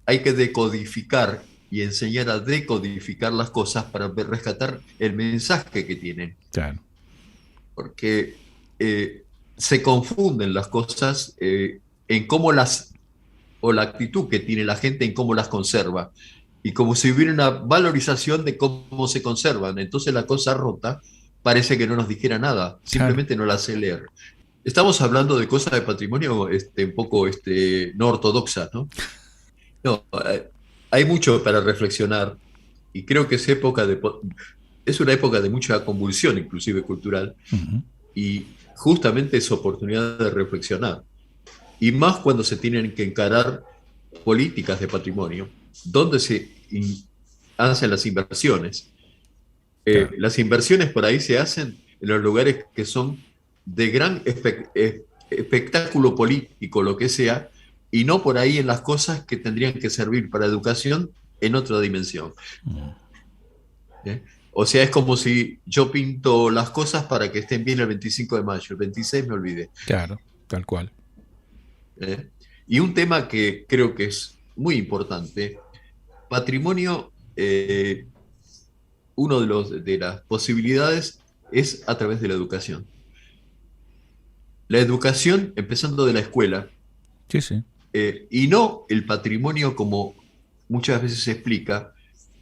S4: hay que decodificar y enseñar a decodificar las cosas para rescatar el mensaje que tienen.
S1: Claro.
S4: Porque se confunden las cosas en cómo o la actitud que tiene la gente en cómo las conserva. Y como si hubiera una valorización de cómo se conservan. Entonces la cosa rota parece que no nos dijera nada, simplemente no la hace leer. Estamos hablando de cosas de patrimonio un poco no ortodoxa, ¿no? No, hay mucho para reflexionar y creo que es una época de mucha convulsión, inclusive cultural, y justamente es oportunidad de reflexionar. Y más cuando se tienen que encarar políticas de patrimonio, donde se hacen las inversiones. Las inversiones por ahí se hacen en los lugares que son de gran espectáculo político, lo que sea, y no por ahí en las cosas que tendrían que servir para educación en otra dimensión. O sea, es como si yo pinto las cosas para que estén bien el 25 de mayo, el 26 me olvidé.
S1: Claro, tal cual.
S4: Y un tema que creo que es muy importante, patrimonio, uno de las posibilidades es a través de la educación. La educación empezando de la escuela.
S1: Sí, sí.
S4: Y no el patrimonio como muchas veces se explica,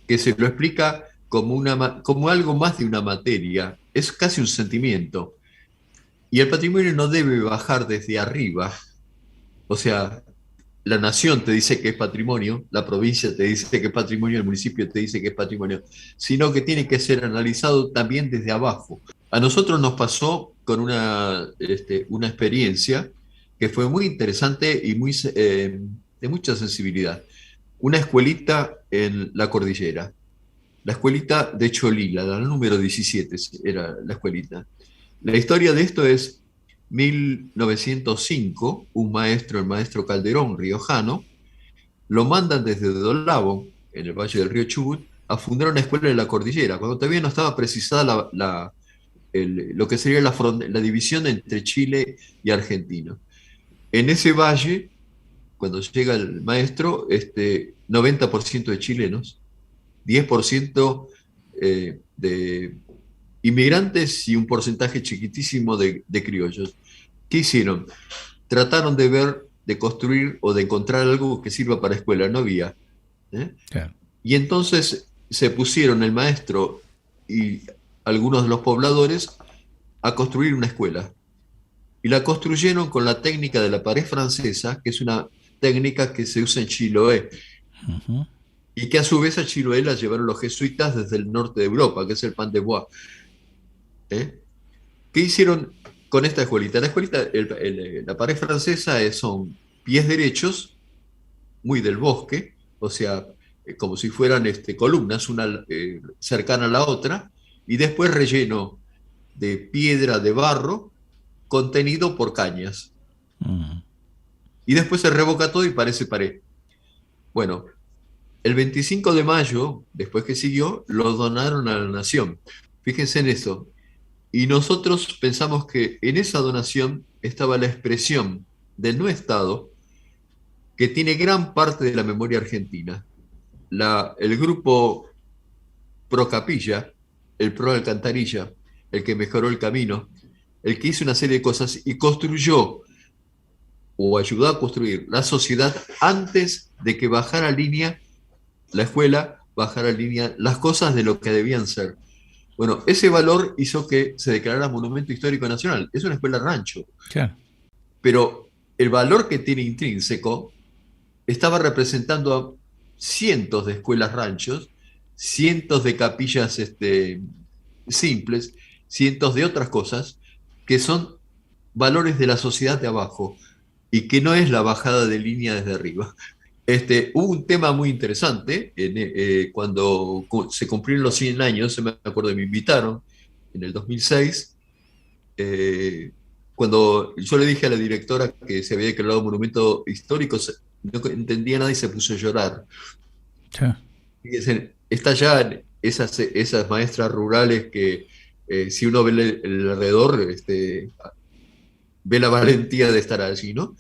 S4: que se lo explica como algo más de una materia, es casi un sentimiento. Y el patrimonio no debe bajar desde arriba. O sea, la nación te dice que es patrimonio, la provincia te dice que es patrimonio, el municipio te dice que es patrimonio, sino que tiene que ser analizado también desde abajo. A nosotros nos pasó con una experiencia que fue muy interesante y de mucha sensibilidad. Una escuelita en la cordillera, la escuelita de Cholila, la número 17 era la escuelita. La historia de esto es 1905, el maestro Calderón, riojano, lo mandan desde Dolabo, en el valle del río Chubut, a fundar una escuela en la cordillera, cuando todavía no estaba precisada lo que sería la división entre Chile y Argentina. En ese valle, cuando llega el maestro, 90% de chilenos, 10% de inmigrantes y un porcentaje chiquitísimo de criollos. ¿Qué hicieron? Trataron de construir o de encontrar algo que sirva para escuela, no había. Claro. Y entonces se pusieron el maestro y algunos de los pobladores a construir una escuela. Y la construyeron con la técnica de la pared francesa, que es una técnica que se usa en Chiloé. Uh-huh. Y que a su vez a Chiloé la llevaron los jesuitas desde el norte de Europa, que es el pan de bois. ¿Qué hicieron con esta escuelita? La escuelita, la pared francesa son pies derechos, muy del bosque, o sea, como si fueran columnas, una cercana a la otra, y después relleno de piedra, de barro, contenido por cañas. Y después se revoca todo y parece pared. Bueno, el 25 de mayo, después que siguió, lo donaron a la nación. Fíjense en eso. Y nosotros pensamos que en esa donación estaba la expresión del no Estado, que tiene gran parte de la memoria argentina. El grupo Pro Capilla, el Pro Alcantarilla, el que mejoró el camino, el que hizo una serie de cosas y construyó o ayudó a construir la sociedad antes de que bajara línea la escuela, bajara línea las cosas de lo que debían ser. Bueno, ese valor hizo que se declarara Monumento Histórico Nacional. Es una escuela rancho.
S1: Claro.
S4: Pero el valor que tiene intrínseco estaba representando a cientos de escuelas ranchos, cientos de capillas simples, cientos de otras cosas que son valores de la sociedad de abajo y que no es la bajada de línea desde arriba. Hubo un tema muy interesante cuando se cumplieron los 100 años, me acuerdo, me invitaron en el 2006, cuando yo le dije a la directora que se había declarado monumento histórico, no entendía nada y se puso a llorar.
S1: Sí.
S4: Está ya esas maestras rurales que si uno ve el alrededor, ve la valentía de estar allí, ¿no?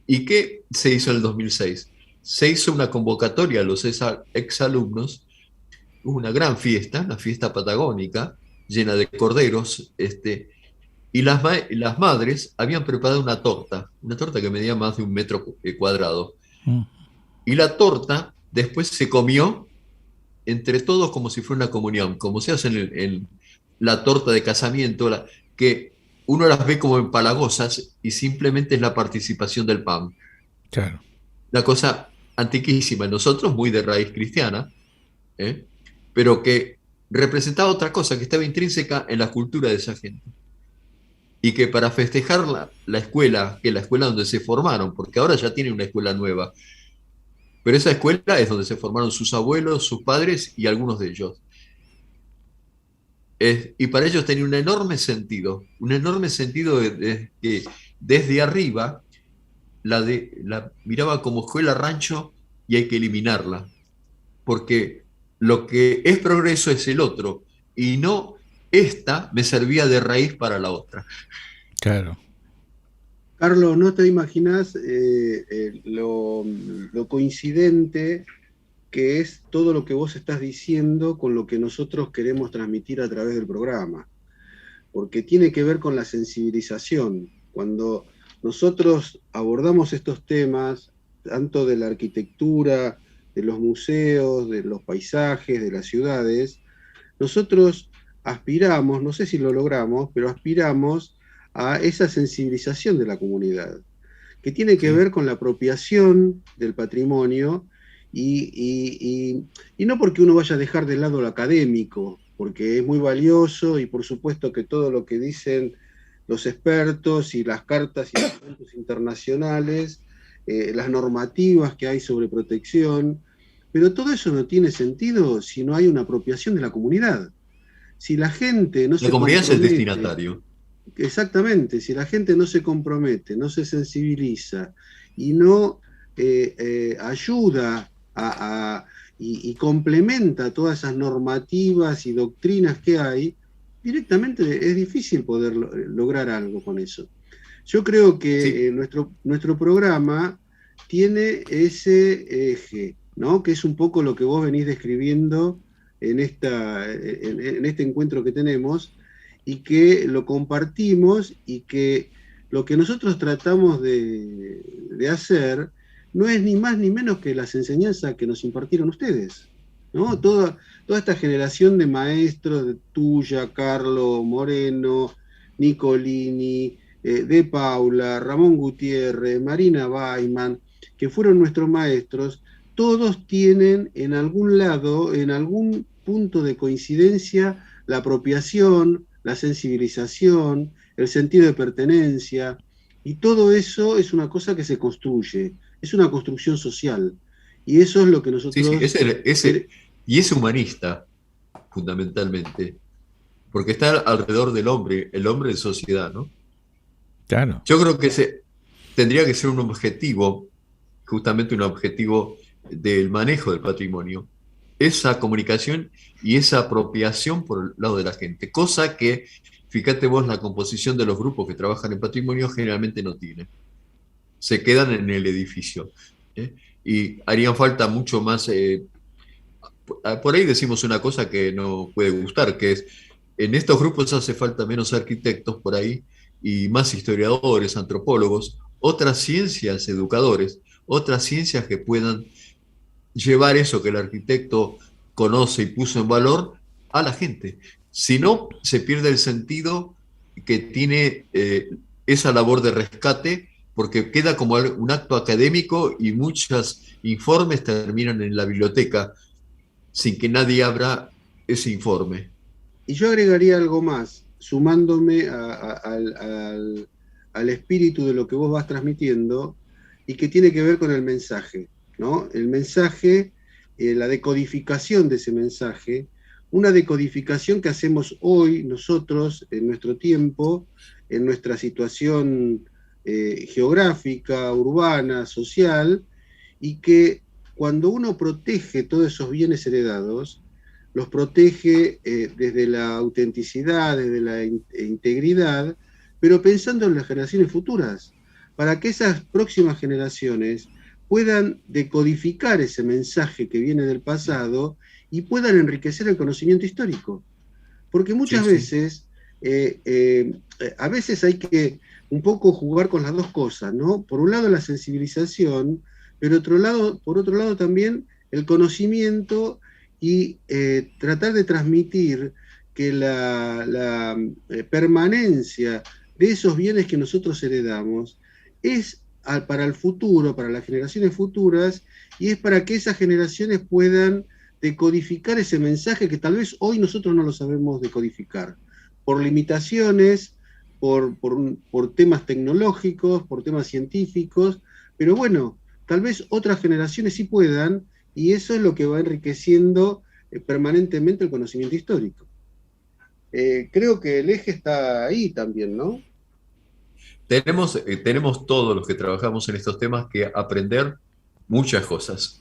S4: ¿Y qué se hizo en el 2006? Se hizo una convocatoria a los exalumnos, hubo una gran fiesta, una fiesta patagónica, llena de corderos, y las madres habían preparado una torta que medía más de 1 metro cuadrado. Y la torta después se comió entre todos como si fuera una comunión, como se hace en la torta de casamiento, que uno las ve como empalagosas y simplemente es la participación del pan.
S1: Claro.
S4: Una cosa antiquísima, nosotros muy de raíz cristiana, pero que representaba otra cosa que estaba intrínseca en la cultura de esa gente. Y que para festejar la escuela, que es la escuela donde se formaron, porque ahora ya tienen una escuela nueva, pero esa escuela es donde se formaron sus abuelos, sus padres y algunos de ellos. Y para ellos tenía un enorme sentido de que desde arriba la miraba como escuela rancho y hay que eliminarla, porque lo que es progreso es el otro, y no esta me servía de raíz para la otra.
S1: Claro.
S2: Carlos, no te imaginas lo coincidente que es todo lo que vos estás diciendo con lo que nosotros queremos transmitir a través del programa, porque tiene que ver con la sensibilización. Cuando nosotros abordamos estos temas, tanto de la arquitectura, de los museos, de los paisajes, de las ciudades, nosotros aspiramos, no sé si lo logramos, pero aspiramos a esa sensibilización de la comunidad, que tiene que ver con la apropiación del patrimonio y no porque uno vaya a dejar de lado lo académico, porque es muy valioso y por supuesto que todo lo que dicen los expertos y las cartas y documentos internacionales, las normativas que hay sobre protección, pero todo eso no tiene sentido si no hay una apropiación de la comunidad. Si la gente no se compromete...
S4: La comunidad es el destinatario.
S2: Exactamente, si la gente no se compromete, no se sensibiliza y no ayuda y complementa todas esas normativas y doctrinas que hay, directamente es difícil poder lograr algo con eso. Yo creo que nuestro programa tiene ese eje, ¿no? Que es un poco lo que vos venís describiendo en este encuentro que tenemos, y que lo compartimos, y que lo que nosotros tratamos de hacer no es ni más ni menos que las enseñanzas que nos impartieron ustedes, ¿no? Toda esta generación de maestros, de tuya, Carlos Moreno, Nicolini, de Paula, Ramón Gutiérrez, Marina Baiman, que fueron nuestros maestros, todos tienen en algún lado, en algún punto de coincidencia, la apropiación, la sensibilización, el sentido de pertenencia, y todo eso es una cosa que se construye, es una construcción social, y eso es lo que nosotros...
S4: Y es humanista, fundamentalmente, porque está alrededor del hombre, el hombre en sociedad, ¿no?
S1: Claro.
S4: Yo creo que tendría que ser un objetivo, justamente un objetivo del manejo del patrimonio, esa comunicación y esa apropiación por el lado de la gente, cosa que, fíjate vos, la composición de los grupos que trabajan en patrimonio generalmente no tiene. Se quedan en el edificio, y harían falta mucho más. Por ahí decimos una cosa que no puede gustar, que es, en estos grupos hace falta menos arquitectos por ahí y más historiadores, antropólogos, otras ciencias, educadores, otras ciencias que puedan llevar eso que el arquitecto conoce y puso en valor a la gente. Si no, se pierde el sentido que tiene esa labor de rescate, porque queda como un acto académico y muchos informes terminan en la biblioteca sin que nadie abra ese informe.
S2: Y yo agregaría algo más, sumándome al espíritu de lo que vos vas transmitiendo, y que tiene que ver con el mensaje. ¿no? El mensaje, la decodificación de ese mensaje, una decodificación que hacemos hoy nosotros en nuestro tiempo, en nuestra situación geográfica, urbana, social, y que cuando uno protege todos esos bienes heredados, los protege desde la autenticidad, desde la integridad, pero pensando en las generaciones futuras, para que esas próximas generaciones puedan decodificar ese mensaje que viene del pasado y puedan enriquecer el conocimiento histórico. Porque muchas veces, a veces hay que un poco jugar con las dos cosas, ¿no? Por un lado la sensibilización, pero por otro lado también el conocimiento y tratar de transmitir que la permanencia de esos bienes que nosotros heredamos es para el futuro, para las generaciones futuras, y es para que esas generaciones puedan decodificar ese mensaje que tal vez hoy nosotros no lo sabemos decodificar, por limitaciones, por temas tecnológicos, por temas científicos, pero bueno, tal vez otras generaciones sí puedan, y eso es lo que va enriqueciendo permanentemente el conocimiento histórico. Creo que el eje está ahí también, ¿no?
S4: Tenemos todos los que trabajamos en estos temas que aprender muchas cosas,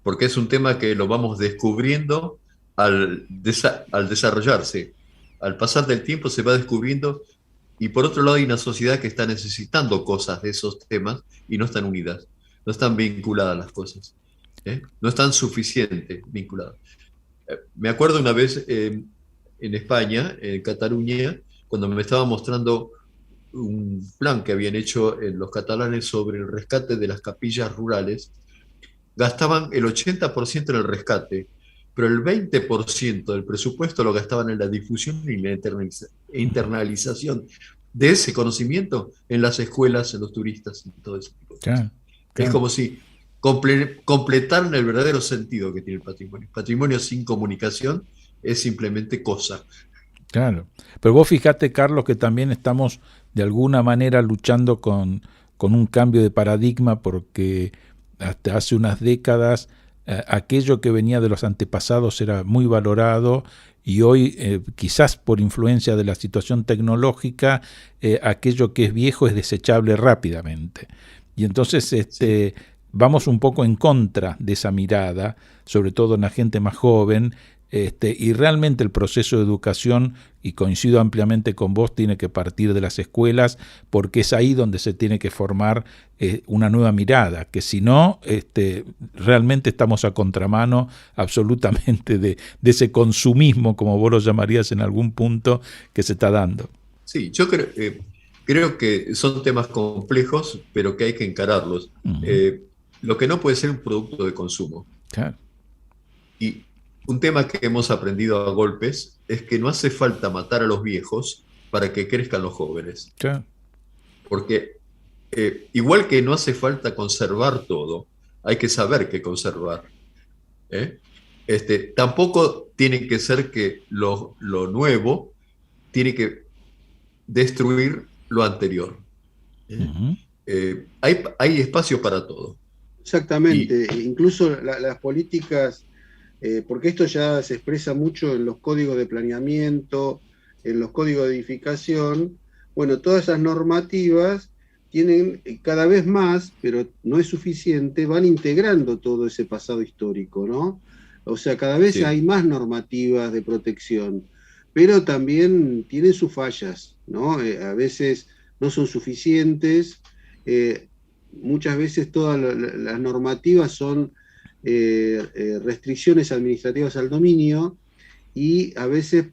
S4: porque es un tema que lo vamos descubriendo al desarrollarse. Al pasar del tiempo se va descubriendo, y por otro lado hay una sociedad que está necesitando cosas de esos temas y no están unidas, no están vinculadas las cosas, no están suficientemente vinculadas. Me acuerdo una vez en España, en Cataluña, cuando me estaba mostrando un plan que habían hecho los catalanes sobre el rescate de las capillas rurales. Gastaban el 80% en el rescate, pero el 20% del presupuesto lo gastaban en la difusión y la internalización de ese conocimiento en las escuelas, en los turistas y todo ese tipo de cosas. Es como si completaran el verdadero sentido que tiene el patrimonio. Patrimonio sin comunicación es simplemente cosa.
S1: Claro, pero vos fíjate, Carlos, que también estamos de alguna manera luchando con un cambio de paradigma, porque hasta hace unas décadas aquello que venía de los antepasados era muy valorado, y hoy quizás por influencia de la situación tecnológica aquello que es viejo es desechable rápidamente, y entonces vamos un poco en contra de esa mirada, sobre todo en la gente más joven. Y realmente el proceso de educación, y coincido ampliamente con vos, tiene que partir de las escuelas, porque es ahí donde se tiene que formar una nueva mirada, que si no, realmente estamos a contramano absolutamente de ese consumismo, como vos lo llamarías en algún punto, que se está dando.
S4: Sí, yo creo que son temas complejos, pero que hay que encararlos. Uh-huh. Lo que no puede ser un producto de consumo.
S1: Claro.
S4: Y un tema que hemos aprendido a golpes es que no hace falta matar a los viejos para que crezcan los jóvenes.
S1: Claro.
S4: Porque igual que no hace falta conservar todo, hay que saber qué conservar. Tampoco tiene que ser que lo nuevo tiene que destruir lo anterior. Uh-huh. Hay espacio para todo.
S2: Exactamente, incluso las políticas, porque esto ya se expresa mucho en los códigos de planeamiento, en los códigos de edificación. Bueno, todas esas normativas tienen cada vez más, pero no es suficiente, van integrando todo ese pasado histórico, ¿no? O sea, cada vez hay más normativas de protección, pero también tienen sus fallas, ¿no? A veces no son suficientes, muchas veces todas las normativas son restricciones administrativas al dominio, y a veces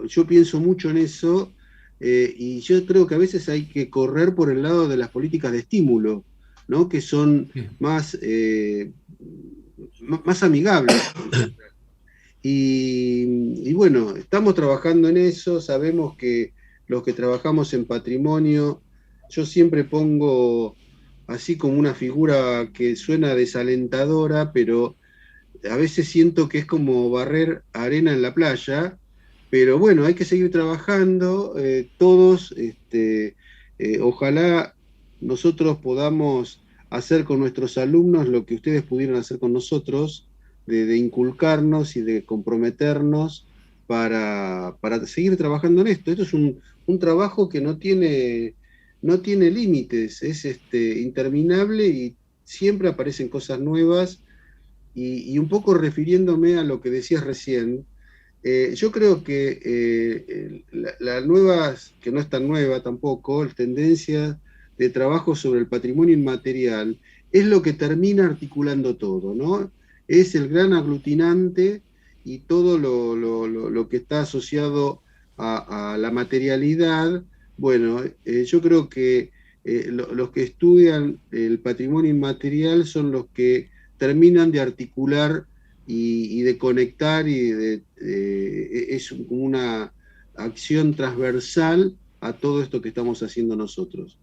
S2: yo pienso mucho en eso, y yo creo que a veces hay que correr por el lado de las políticas de estímulo, ¿no? Que son más amigables. Y bueno, estamos trabajando en eso. Sabemos que los que trabajamos en patrimonio, yo siempre pongo así como una figura que suena desalentadora, pero a veces siento que es como barrer arena en la playa. Pero bueno, hay que seguir trabajando, todos, ojalá nosotros podamos hacer con nuestros alumnos lo que ustedes pudieron hacer con nosotros, de inculcarnos y de comprometernos para seguir trabajando en esto. Esto es un trabajo que no tiene límites, es interminable y siempre aparecen cosas nuevas. Y un poco refiriéndome a lo que decías recién, yo creo que la nueva, que no es tan nueva tampoco, la tendencia de trabajo sobre el patrimonio inmaterial es lo que termina articulando todo, ¿no? Es el gran aglutinante y todo lo que está asociado a la materialidad. Bueno, yo creo que los que estudian el patrimonio inmaterial son los que terminan de articular y de conectar, y es como una acción transversal a todo esto que estamos haciendo nosotros.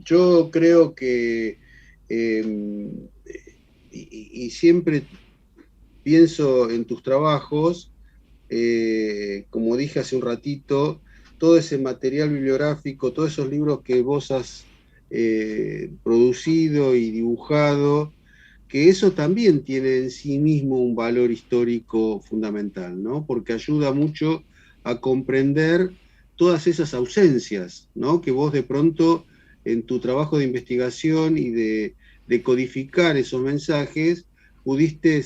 S2: Yo creo que, y siempre pienso en tus trabajos, como dije hace un ratito, todo ese material bibliográfico, todos esos libros que vos has producido y dibujado, que eso también tiene en sí mismo un valor histórico fundamental, ¿no? Porque ayuda mucho a comprender todas esas ausencias, ¿no? Que vos de pronto en tu trabajo de investigación y de codificar esos mensajes pudiste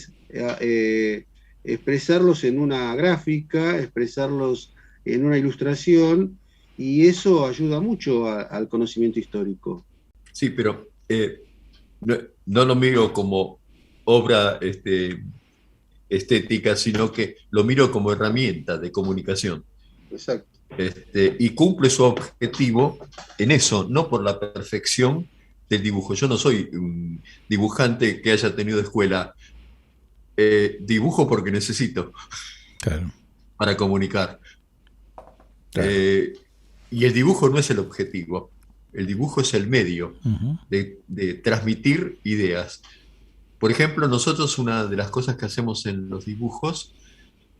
S2: expresarlos en una gráfica, expresarlos en una ilustración, y eso ayuda mucho al conocimiento histórico.
S4: Sí, pero no lo miro como obra estética, sino que lo miro como herramienta de comunicación.
S2: Exacto.
S4: Y cumple su objetivo en eso, no por la perfección del dibujo. Yo no soy un dibujante que haya tenido escuela. Dibujo porque necesito, claro, para comunicar. Claro. Y el dibujo no es el objetivo. El dibujo es el medio de transmitir ideas. Por ejemplo, nosotros una de las cosas que hacemos en los dibujos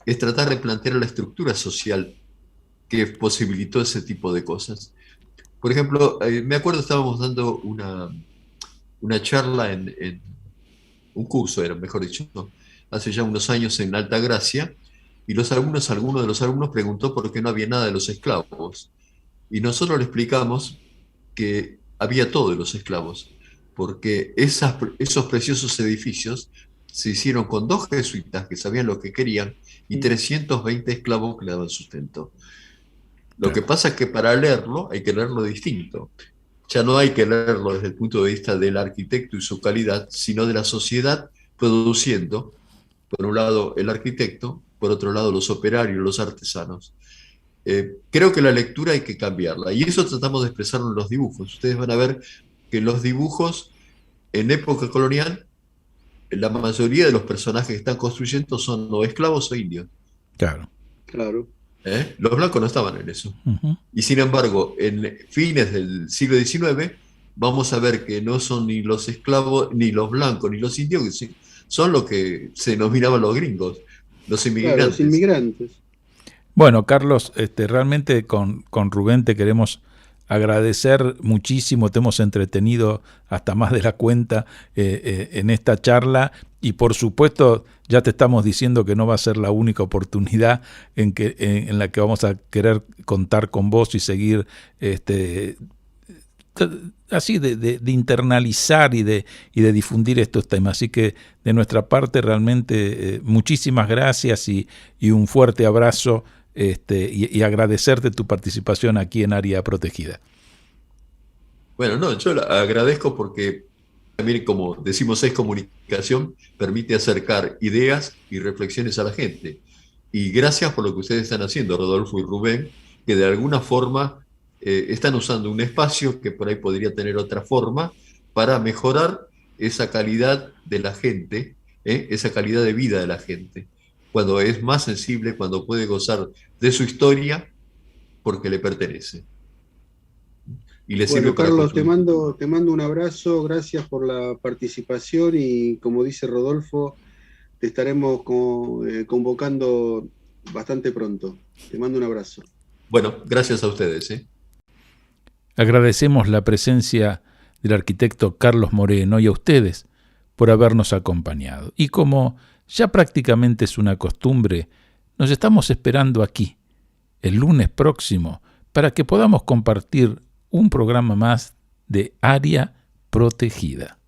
S4: es tratar de plantear la estructura social que posibilitó ese tipo de cosas. Por ejemplo, me acuerdo estábamos dando una charla en un curso, era mejor dicho, ¿no? Hace ya unos años en Altagracia, y alguno de los alumnos preguntó por qué no había nada de los esclavos. Y nosotros le explicamos que había todo de los esclavos, porque esos preciosos edificios se hicieron con 2 jesuitas que sabían lo que querían y 320 esclavos que le daban sustento. Lo que pasa es que para leerlo hay que leerlo distinto. Ya no hay que leerlo desde el punto de vista del arquitecto y su calidad, sino de la sociedad produciendo, por un lado el arquitecto, por otro lado los operarios, los artesanos. Creo que la lectura hay que cambiarla, y eso tratamos de expresarlo en los dibujos. Ustedes van a ver que los dibujos en época colonial, la mayoría de los personajes que están construyendo son o esclavos o indios.
S1: Claro.
S2: Claro.
S4: Los blancos no estaban en eso. Y sin embargo, en fines del siglo XIX, vamos a ver que no son ni los esclavos, ni los blancos, ni los indios, que son lo que se denominaban los gringos, los inmigrantes.
S2: Claro, los inmigrantes.
S1: Bueno, Carlos, realmente con Rubén te queremos agradecer muchísimo, te hemos entretenido hasta más de la cuenta en esta charla, y por supuesto ya te estamos diciendo que no va a ser la única oportunidad en la que vamos a querer contar con vos y seguir así de internalizar y de difundir estos temas. Así que de nuestra parte realmente muchísimas gracias y un fuerte abrazo. Y agradecerte tu participación aquí en Área Protegida.
S4: Bueno, no, yo agradezco porque también, como decimos, es comunicación, permite acercar ideas y reflexiones a la gente. Y gracias por lo que ustedes están haciendo, Rodolfo y Rubén, que de alguna forma están usando un espacio que por ahí podría tener otra forma para mejorar esa calidad de la gente, esa calidad de vida de la gente, cuando es más sensible, cuando puede gozar de su historia porque le pertenece. Y le sirve para
S2: Carlos, te mando un abrazo, gracias por la participación, y como dice Rodolfo, te estaremos convocando bastante pronto. Te mando un abrazo.
S4: Bueno, gracias a ustedes.
S1: Agradecemos la presencia del arquitecto Carlos Moreno, y a ustedes por habernos acompañado. Y como ya prácticamente es una costumbre, nos estamos esperando aquí, el lunes próximo, para que podamos compartir un programa más de Área Protegida.